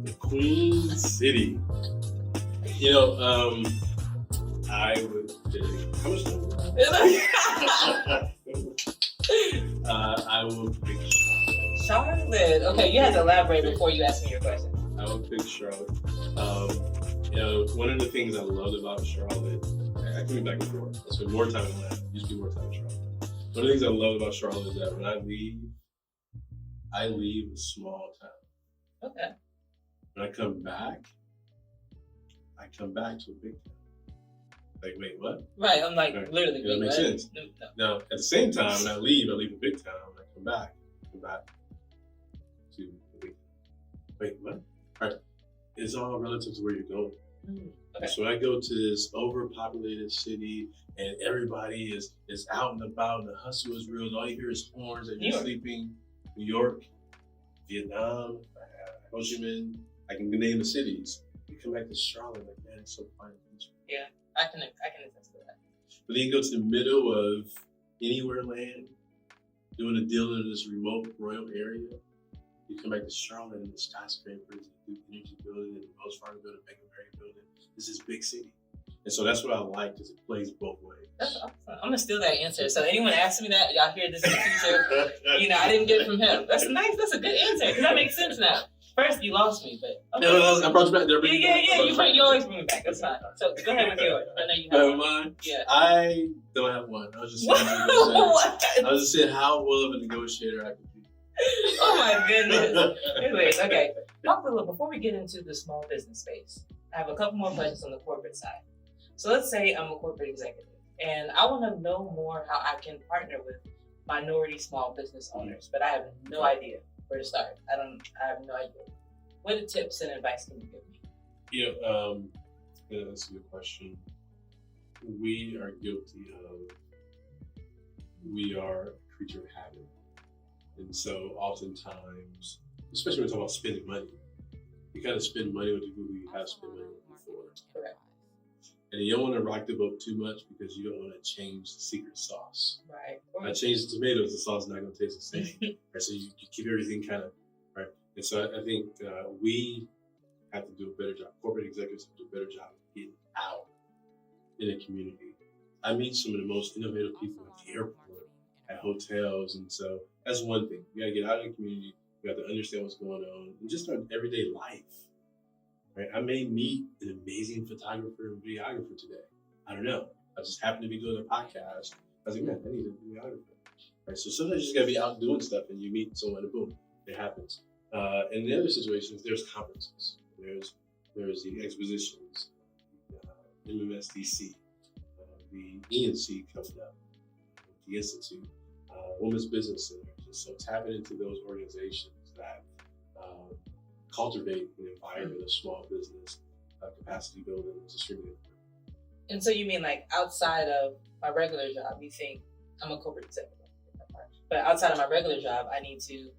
The Queen City. I would pick. How much time? I will pick Charlotte. Okay, you had to elaborate before you ask me your question. I would pick Charlotte. One of the things I loved about Charlotte, I can be back and forth. I spend more time in Atlanta. Used to be more time in Charlotte. One of the things I love about Charlotte is that when I leave a small town. Okay. When I come back to a big town. Like, wait, what? Right, I'm like, right. literally. That makes sense. No. Now, at the same time, when I leave a big town. When I come back to a big town. Wait, what? All right. It's all relative to where you're going. Okay. So when I go to this overpopulated city and everybody is out and about and the hustle is real and all you hear is horns and you're sleeping, New York, Vietnam, Ho Chi Minh, I can name the cities. You come back to Charlotte, like, man, it's so fun. Yeah, I can attest to that. But then you go to the middle of anywhere land, doing a deal in this remote royal area. You come back to Charlotte and the skyscrapers, the Duke Energy Building, and the Wells Fargo Building, Bank of America Building. This is big city. And so that's what I like, because it plays both ways. That's awesome. I'm gonna steal that answer. So anyone asks me that, y'all hear this in the future, I didn't get it from him. That's nice. That's a good answer, because that makes sense now. First, you lost me, but okay. I brought you back there. Yeah. You always bring me back. That's fine. So go ahead with yours. I know you have one. Mine? Yeah. I don't have one. I was just saying. I was just saying how well of a negotiator I could be. Oh my goodness. Anyways, okay. Talk a little before we get into the small business space. I have a couple more questions on the corporate side. So let's say I'm a corporate executive, and I want to know more how I can partner with minority small business owners, but I have no idea where to start. I have no idea. What tips and advice can you give me? Yeah, that's a good question. We are guilty of, we are a creature of habit. And so oftentimes, especially when we talk about spending money, you gotta spend money with people who you have spent money with before. Correct. And you don't want to rock the boat too much because you don't want to change the secret sauce. Right. I change the tomatoes, the sauce is not going to taste the same. Right? So you keep everything kind of, right? And so I think we have to do a better job. Corporate executives have to do a better job of getting out in the community. I meet some of the most innovative people at the airport, at hotels. And so that's one thing. We got to get out in the community. We have to understand what's going on and just our everyday life. Right? I may meet an amazing photographer and videographer today. I don't know. I just happen to be doing a podcast. I was like, man, I need a videographer. Right? So sometimes you just gotta be out doing stuff and you meet someone and boom, it happens. In the other situations, there's conferences. There's the expositions, MMSDC, the ENC coming up, the Institute, Women's Business Center. So tapping into those organizations that cultivate an environment of small business, capacity building is extremely important. And so you mean like outside of my regular job, you think I'm a corporate executive, but outside of my regular job, I need to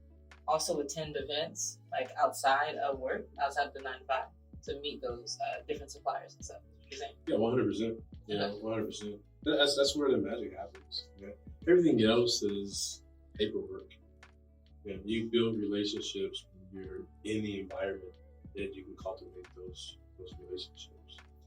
also attend events like outside of work, outside of the 9 to 5, to meet those different suppliers and stuff. You're saying? Yeah, 100%. Yeah, 100%. That's where the magic happens. Yeah. Everything else is paperwork. Yeah, you build relationships when you're in the environment that you can cultivate those relationships.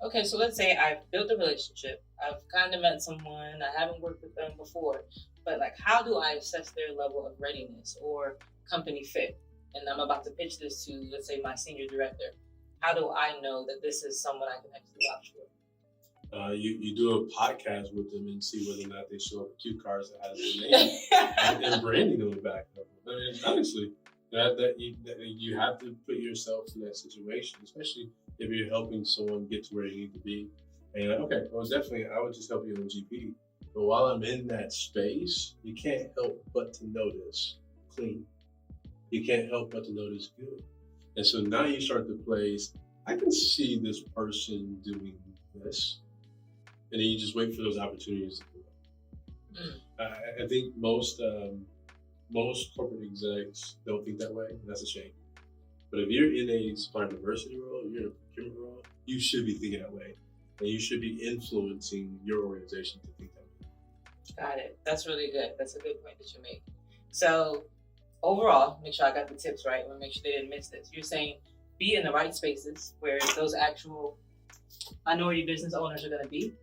Okay, so let's say I've built a relationship. I've kind of met someone. I haven't worked with them before, but like, how do I assess their level of readiness or company fit? And I'm about to pitch this to, let's say, my senior director. How do I know that this is someone I can actually vouch for? You do a podcast with them and see whether or not they show up with cue cards that has their name and branding on the back of them. I mean, honestly, you have to put yourself in that situation, especially if you're helping someone get to where you need to be. And you're like, okay, well, definitely, I would just help you on GP. But while I'm in that space, you can't help but to notice clean. You can't help but to notice good. And so now you start to place, I can see this person doing this. And then you just wait for those opportunities to come up. I think most corporate execs don't think that way, and that's a shame. But if you're in a supplier diversity role, you're in a procurement role, you should be thinking that way. And you should be influencing your organization to think that way. Got it. That's really good. That's a good point that you make. So overall, make sure I got the tips right. I want to make sure they didn't miss this. You're saying be in the right spaces where those actual minority business owners are going to be.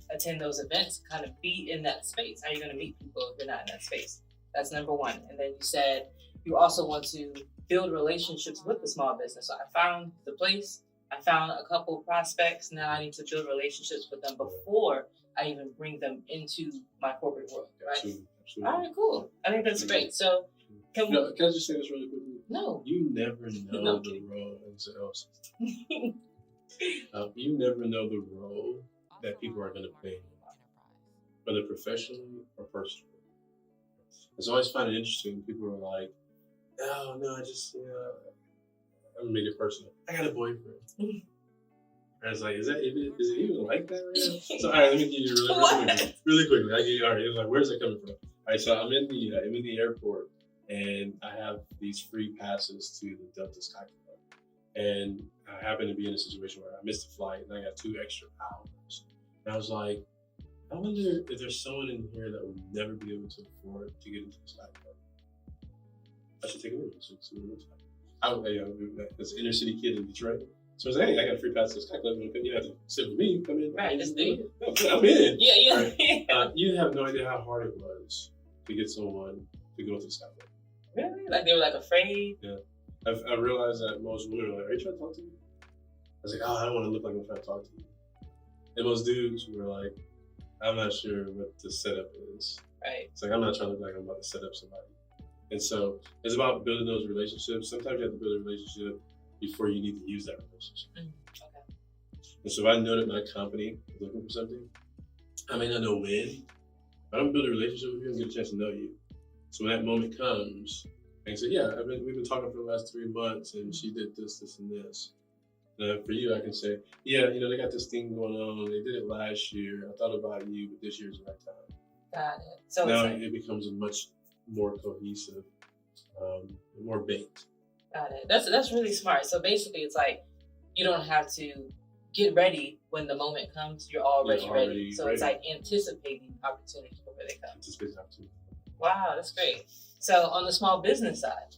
Attend those events, kind of be in that space. How are you going to meet people if you're not in that space? That's number one. And then you said you also want to build relationships with the small business. So I found the place, I found a couple of prospects. Now I need to build relationships with them before I even bring them into my corporate world, right? Absolutely. All right, cool. I think that's great. So can we? Can I just say this really quickly? No. You never know the role. You never know the role that people are going to play in your life, whether professionally or personally. It's always find it interesting. People are like, "Oh no, I just I'm gonna make it personal. I got a boyfriend." And it's like, is it even like that right now? So all right, let me give you really quickly. I give you all right. It's like, where's that coming from? All right, so I'm in the airport, and I have these free passes to the Delta Sky Club, and I happen to be in a situation where I missed a flight, and I got 2 extra hours. And I was like, I wonder if there's someone in here that would never be able to afford to get into the Sky Club. I should take a look. See what it looks like. As an inner city kid in Detroit. So I was like, hey, I got a free pass to the Sky Club. You have to sit with me. Come in. Right, just do it. No, I'm in. Yeah. Right. You have no idea how hard it was to get someone to go to the Sky Club. Really? Like they were like afraid? Yeah. I realized that most women are like, are you trying to talk to me? I was like, oh, I don't want to look like I'm trying to talk to you. And most dudes were like, I'm not sure what the setup is. Right. It's like, I'm not trying to look like I'm about to set up somebody. And so it's about building those relationships. Sometimes you have to build a relationship before you need to use that relationship. Okay. And so if I know that my company is looking for something, I may not know when, but I'm gonna build a relationship with you and get a chance to know you. So when that moment comes, I can say, yeah, we've been talking for the last 3 months and she did this, this, and this. For you, I can say, yeah, they got this thing going on. They did it last year. I thought about you, but this year's the right time. Got it. So now it's like, it becomes a much more cohesive, more baked. got it. That's really smart. So basically, it's like you don't have to get ready when the moment comes. You're already ready. So it's like anticipating opportunities before they come. Anticipating opportunities. Wow, that's great. So on the small business side,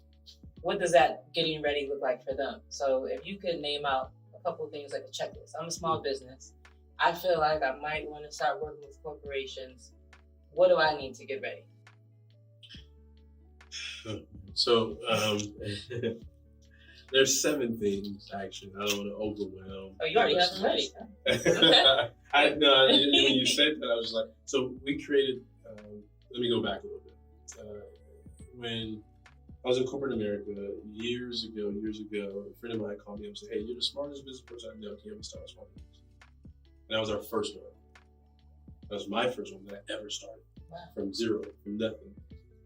what does that getting ready look like for them? So if you could name out a couple of things like a checklist. I'm a small business. I feel like I might want to start working with corporations. What do I need to get ready? So there's 7 things actually. I don't want to overwhelm. Oh, you already have them ready. Huh? Okay. When you said that, I was like, so we created. Let me go back a little bit. When I was in corporate America years ago. A friend of mine called me up and said, "Hey, you're the smartest business person I know. Can you help me start a small business?" And that was our first one. That was my first one that I ever started from zero, from nothing.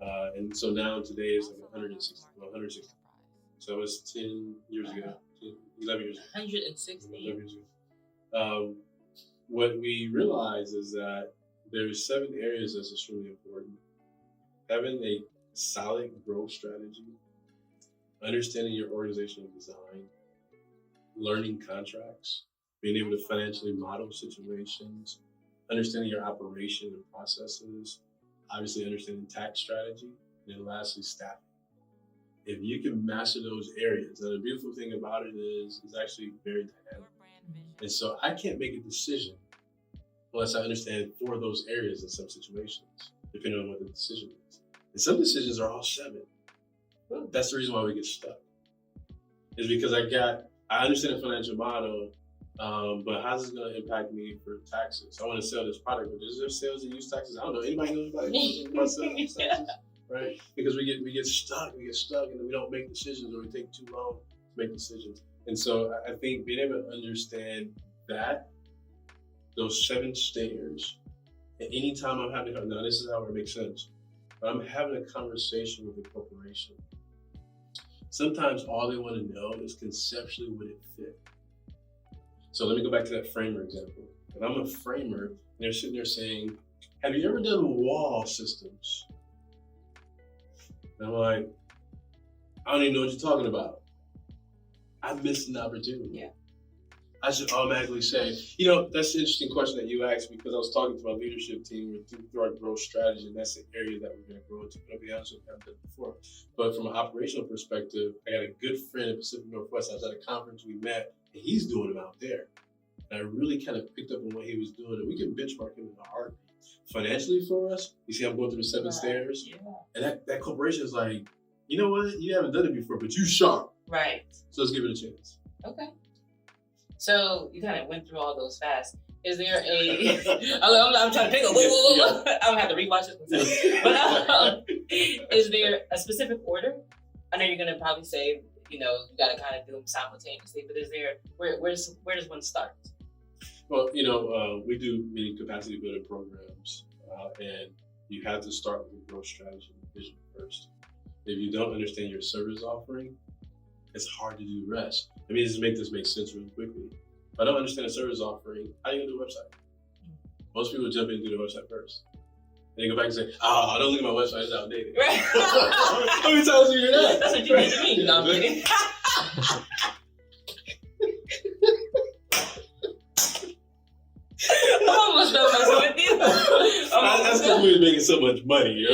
And so now today is like 160. So it was 10 years ago, 11 years ago. 160. 11 years ago. What we realize is that there's 7 areas that's extremely important. Having a solid growth strategy, understanding your organizational design, learning contracts, being able to financially model situations, understanding your operation and processes, obviously understanding tax strategy, and then lastly, staffing. If you can master those areas, and the beautiful thing about it is it's actually very dynamic. And so I can't make a decision unless I understand 4 of those areas in some situations, depending on what the decision is. And some decisions are all 7. That's the reason why we get stuck. Is because I understand the financial model, but how's this going to impact me for taxes? I want to sell this product, but is there sales and use taxes? I don't know. Anybody knows about sales and use taxes? Right? Because we get stuck, and we don't make decisions, or we take too long to make decisions. And so I think being able to understand those 7 stairs, and anytime I'm having, now this is how it makes sense, but I'm having a conversation with a corporation. Sometimes all they want to know is conceptually would it fit. So let me go back to that framer example. If I'm a framer, and they're sitting there saying, "Have you ever done wall systems?" And I'm like, "I don't even know what you're talking about." I missed an opportunity. Yeah. I should automatically say, that's an interesting question that you asked, because I was talking to my leadership team through our growth strategy, and that's the area that we're going to grow into. But I'll be honest with you, I've done it before. But from an operational perspective, I got a good friend in Pacific Northwest. I was at a conference, we met, and he's doing them out there. And I really kind of picked up on what he was doing, and we can benchmark him in a heartbeat. Financially for us, you see I'm going through the 7 stairs, and that corporation is like, you know what, you haven't done it before, but you sharp. Right. So let's give it a chance. Okay. So you kind of went through all those fast. Is there I'm trying to pick up. I'm gonna have to rewatch this. But is there a specific order? I know you're gonna probably say, you got to kind of do them simultaneously. But is there where does one start? Well, we do many capacity building programs, and you have to start with the growth strategy and vision first. If you don't understand your service offering, it's hard to do the rest. Let me just make this make sense really quickly. If I don't understand a service offering, how are you gonna do a website? Most people jump in and do the website first. And they go back and say, don't look at my website, it's outdated. Right. How many times do you hear that? That's what you need to mean. No, I'm kidding. I'm almost done messing with you. That's because we were making so much money,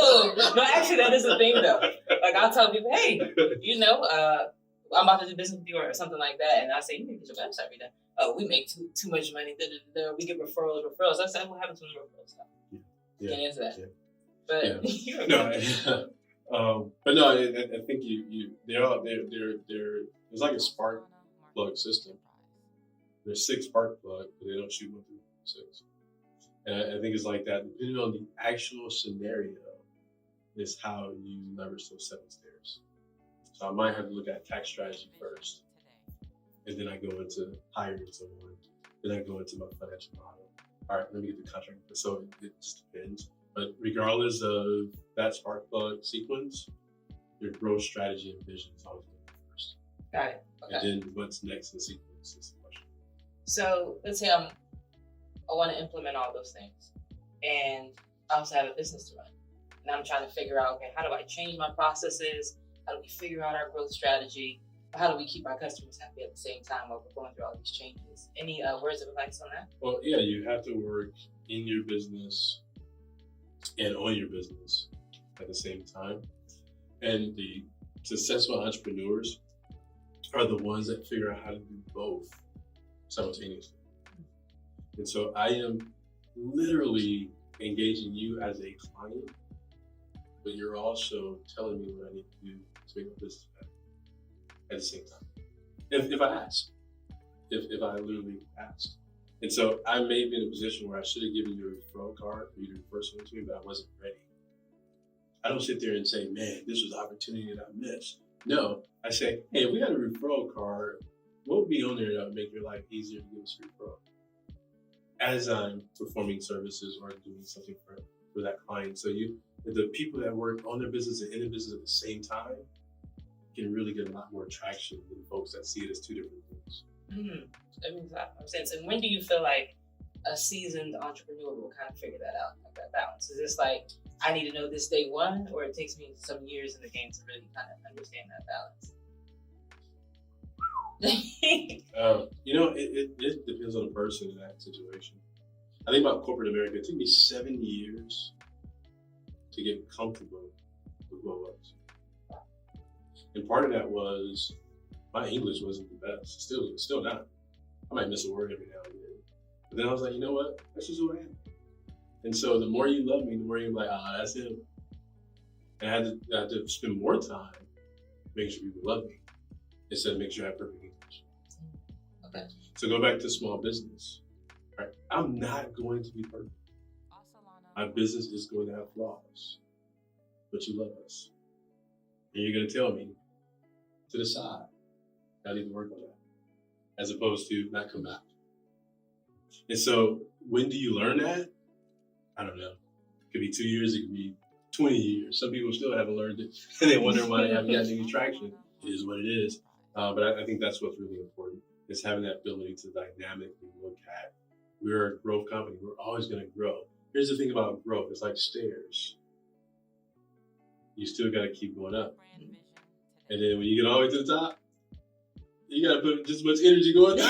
Oh, no, actually, that is the thing, though. Like, I'll tell people, hey, I'm about to do business with you or something like that, and I say, you need to get your website redone. Oh, we make too much money. We get referrals. I said, what happens when the referrals stop? Yeah. Get into that. Yeah. But but no, I think there's like a spark plug system. There's 6 spark plugs, but they don't shoot 1 through 6. And I think it's like that. Depending on the actual scenario, is how you leverage those 7 stairs. So I might have to look at tax strategy first, and then I go into hiring someone. Then I go into my financial model. All right, let me get the contract. So it just depends. But regardless of that spark plug sequence, your growth strategy and vision is always going to be first. got it. Okay. And then what's next in the sequence is the question. So let's say I want to implement all those things, and I also have a business to run, and I'm trying to figure out, okay, how do I change my processes? How do we figure out our growth strategy? How do we keep our customers happy at the same time while we're going through all these changes? Any words of advice on that? Well, yeah, you have to work in your business and on your business at the same time. And the successful entrepreneurs are the ones that figure out how to do both simultaneously. And so I am literally engaging you as a client, but you're also telling me what I need to do to make my business better at the same time. If I ask, if I literally ask. And so I may be in a position where I should have given you a referral card for you to refer someone to me, but I wasn't ready. I don't sit there and say, man, this was an opportunity that I missed. No, I say, hey, if we had a referral card, what would be on there that would make your life easier to give us a referral? As I'm performing services or doing something for that client. So the people that work on their business and in the business at the same time can really get a lot more traction than folks that see it as two different things. That makes a lot of sense. And when do you feel like a seasoned entrepreneur will kind of figure that out, like that balance? Is this like, I need to know this day one, or it takes me some years in the game to really kind of understand that balance? It depends on the person in that situation. I think about corporate America, it took me 7 years to get comfortable with what was. And part of that was my English wasn't the best. Still not. I might miss a word every now and then. But then I was like, you know what? That's just who I am. And so the more you love me, the more you're like, that's him. And I had to spend more time making sure people love me instead of making sure I have perfect English. Okay. So go back to small business. Right? I'm not going to be perfect. My business is going to have flaws, but you love us. And you're going to tell me to the side, I need to work on that, as opposed to not come out. And so when do you learn that? I don't know. It could be 2 years, it could be 20 years. Some people still haven't learned it, and they wonder why they haven't gotten any traction. It is what it is. But I think that's what's really important, is having that ability to dynamically look at, we're a growth company. We're always going to grow. Here's the thing about growth. It's like stairs. You still got to keep going up. And then when you get all the way to the top, you got to put just as much energy going down.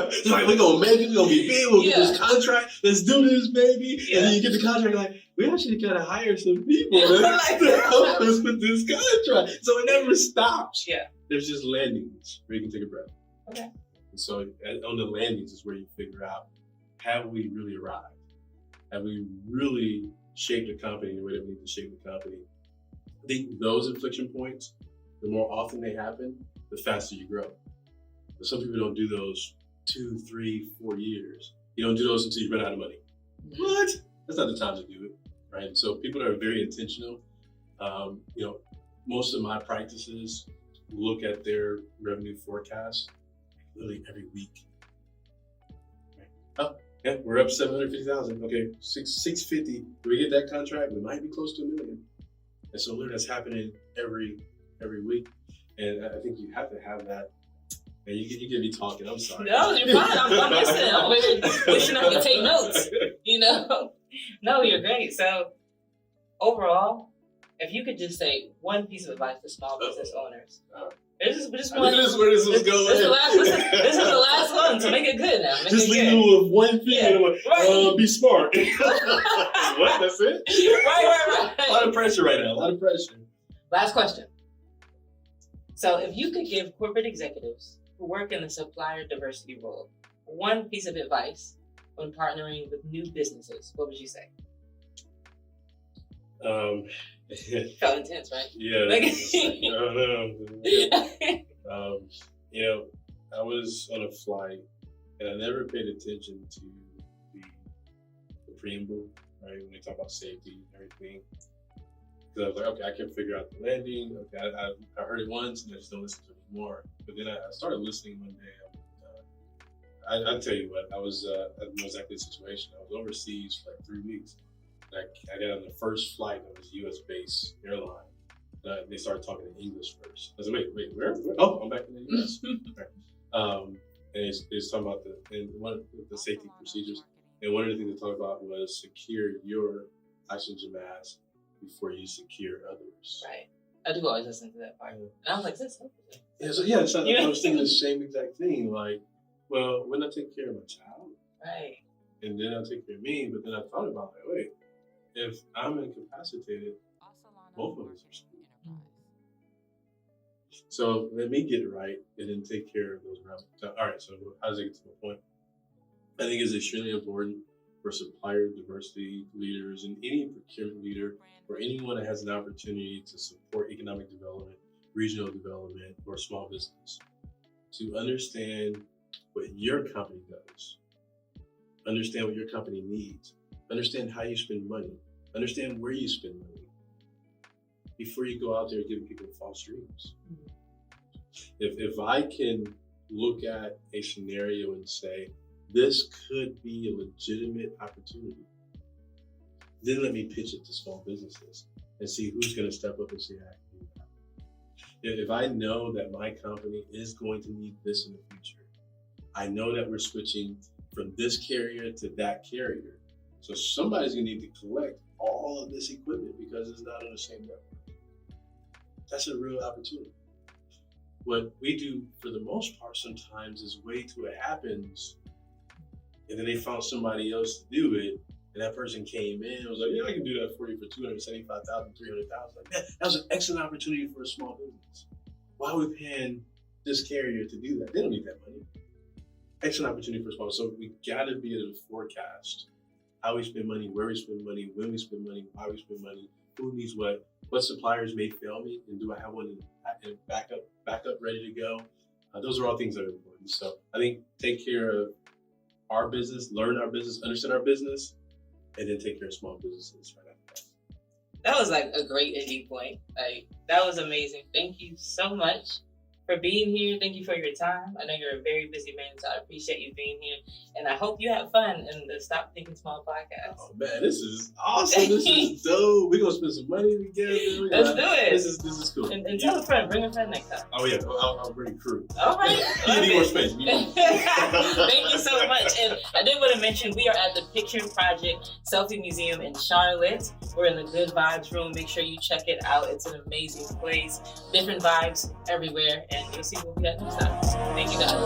It's like, we're going to make it. We're going to be big. We'll get this contract. Let's do this, baby. Yeah. And then you get the contract, like, we actually got to hire some people to help us with this contract. So it never stops. Yeah. There's just landings where you can take a breath. Okay. And so on the landings is where you figure out, have we really arrived? Have we really shaped the company the way that we need to shape the company? I think those inflection points, the more often they happen, the faster you grow. But some people don't do those 2, 3, 4 years. You don't do those until you run out of money. What? That's not the time to do it, right? So people are very intentional. Most of my practices look at their revenue forecast literally every week. Right? Oh, yeah, we're up 750,000. Okay, 650. Do we get that contract? We might be close to $1 million. And so literally that's happening every week. And I think you have to have that. And you get me talking. I'm sorry. No, you're fine. I'm listening. I'm wishing I could take notes. No, you're great. So overall, if you could just say one piece of advice for small business owners. This is one. This is where this was going. This is the last one, so make it good now. Just leave me with one thing. Yeah. Right. Be smart. What? That's it? Right. A lot of pressure right now. A lot of pressure. Last question. So if you could give corporate executives who work in the supplier diversity role one piece of advice when partnering with new businesses, what would you say? Felt intense, right? Yeah. I was on a flight and I never paid attention to the preamble, right? When they talk about safety and everything. Because I was like, okay, I can figure out the landing. Okay, I heard it once and I just don't listen to it anymore. But then I started listening one day. I'll tell you what, I was in exactly the situation. I was overseas for like 3 weeks. I got on the first flight of this US-based airline. They started talking in English first. I was like, wait, where? Oh, I'm back in the US. And it's talking about the safety procedures. And one of the things they talked about was secure your oxygen mask before you secure others. Right. I do always listen to that part. And I was like, this is I was thinking the same exact thing. Like, well, when I take care of my child, right, and then I take care of me, but then I thought about it, wait, if I'm incapacitated, both of us are screwed. So let me get it right and then take care of those around me. So, all right, so how does it get to the point? I think it's extremely important for supplier diversity leaders and any procurement leader or anyone that has an opportunity to support economic development, regional development, or small business to understand what your company does, understand what your company needs, understand how you spend money, understand where you spend money, before you go out there giving people false dreams. If I can look at a scenario and say, this could be a legitimate opportunity, then let me pitch it to small businesses and see who's going to step up and say, I can do that. If I know that my company is going to need this in the future, I know that we're switching from this carrier to that carrier. So somebody's going to need to collect all of this equipment because it's not on the same network. That's a real opportunity. What we do for the most part sometimes is wait till it happens, and then they found somebody else to do it, and that person came in and was like, yeah, I can do that for you for $275,000, $300,000. Like, man, that was an excellent opportunity for a small business. Why are we paying this carrier to do that? They don't need that money. Excellent opportunity for a small. So we gotta be able to forecast how we spend money, where we spend money, when we spend money, why we spend money, who needs what suppliers may fail me, and do I have one in backup ready to go? Those are all things that are important. So I think take care of our business, learn our business, understand our business, and then take care of small businesses right after that. That was like a great ending point. Like, that was amazing. Thank you so much for being here. Thank you for your time. I know you're a very busy man, so I appreciate you being here. And I hope you have fun in the Stop Thinking Small podcast. Oh man, this is awesome. This is dope. We're gonna spend some money together. Let's do it. This is cool. And tell a friend, bring a friend next time. Oh yeah, I'll bring a crew. All right. You need more space. Thank you so much. And I did want to mention, we are at the Picture Project Selfie Museum in Charlotte. We're in the Good Vibes room. Make sure you check it out. It's an amazing place. Different vibes everywhere. And you'll see what we got next time. Thank you guys.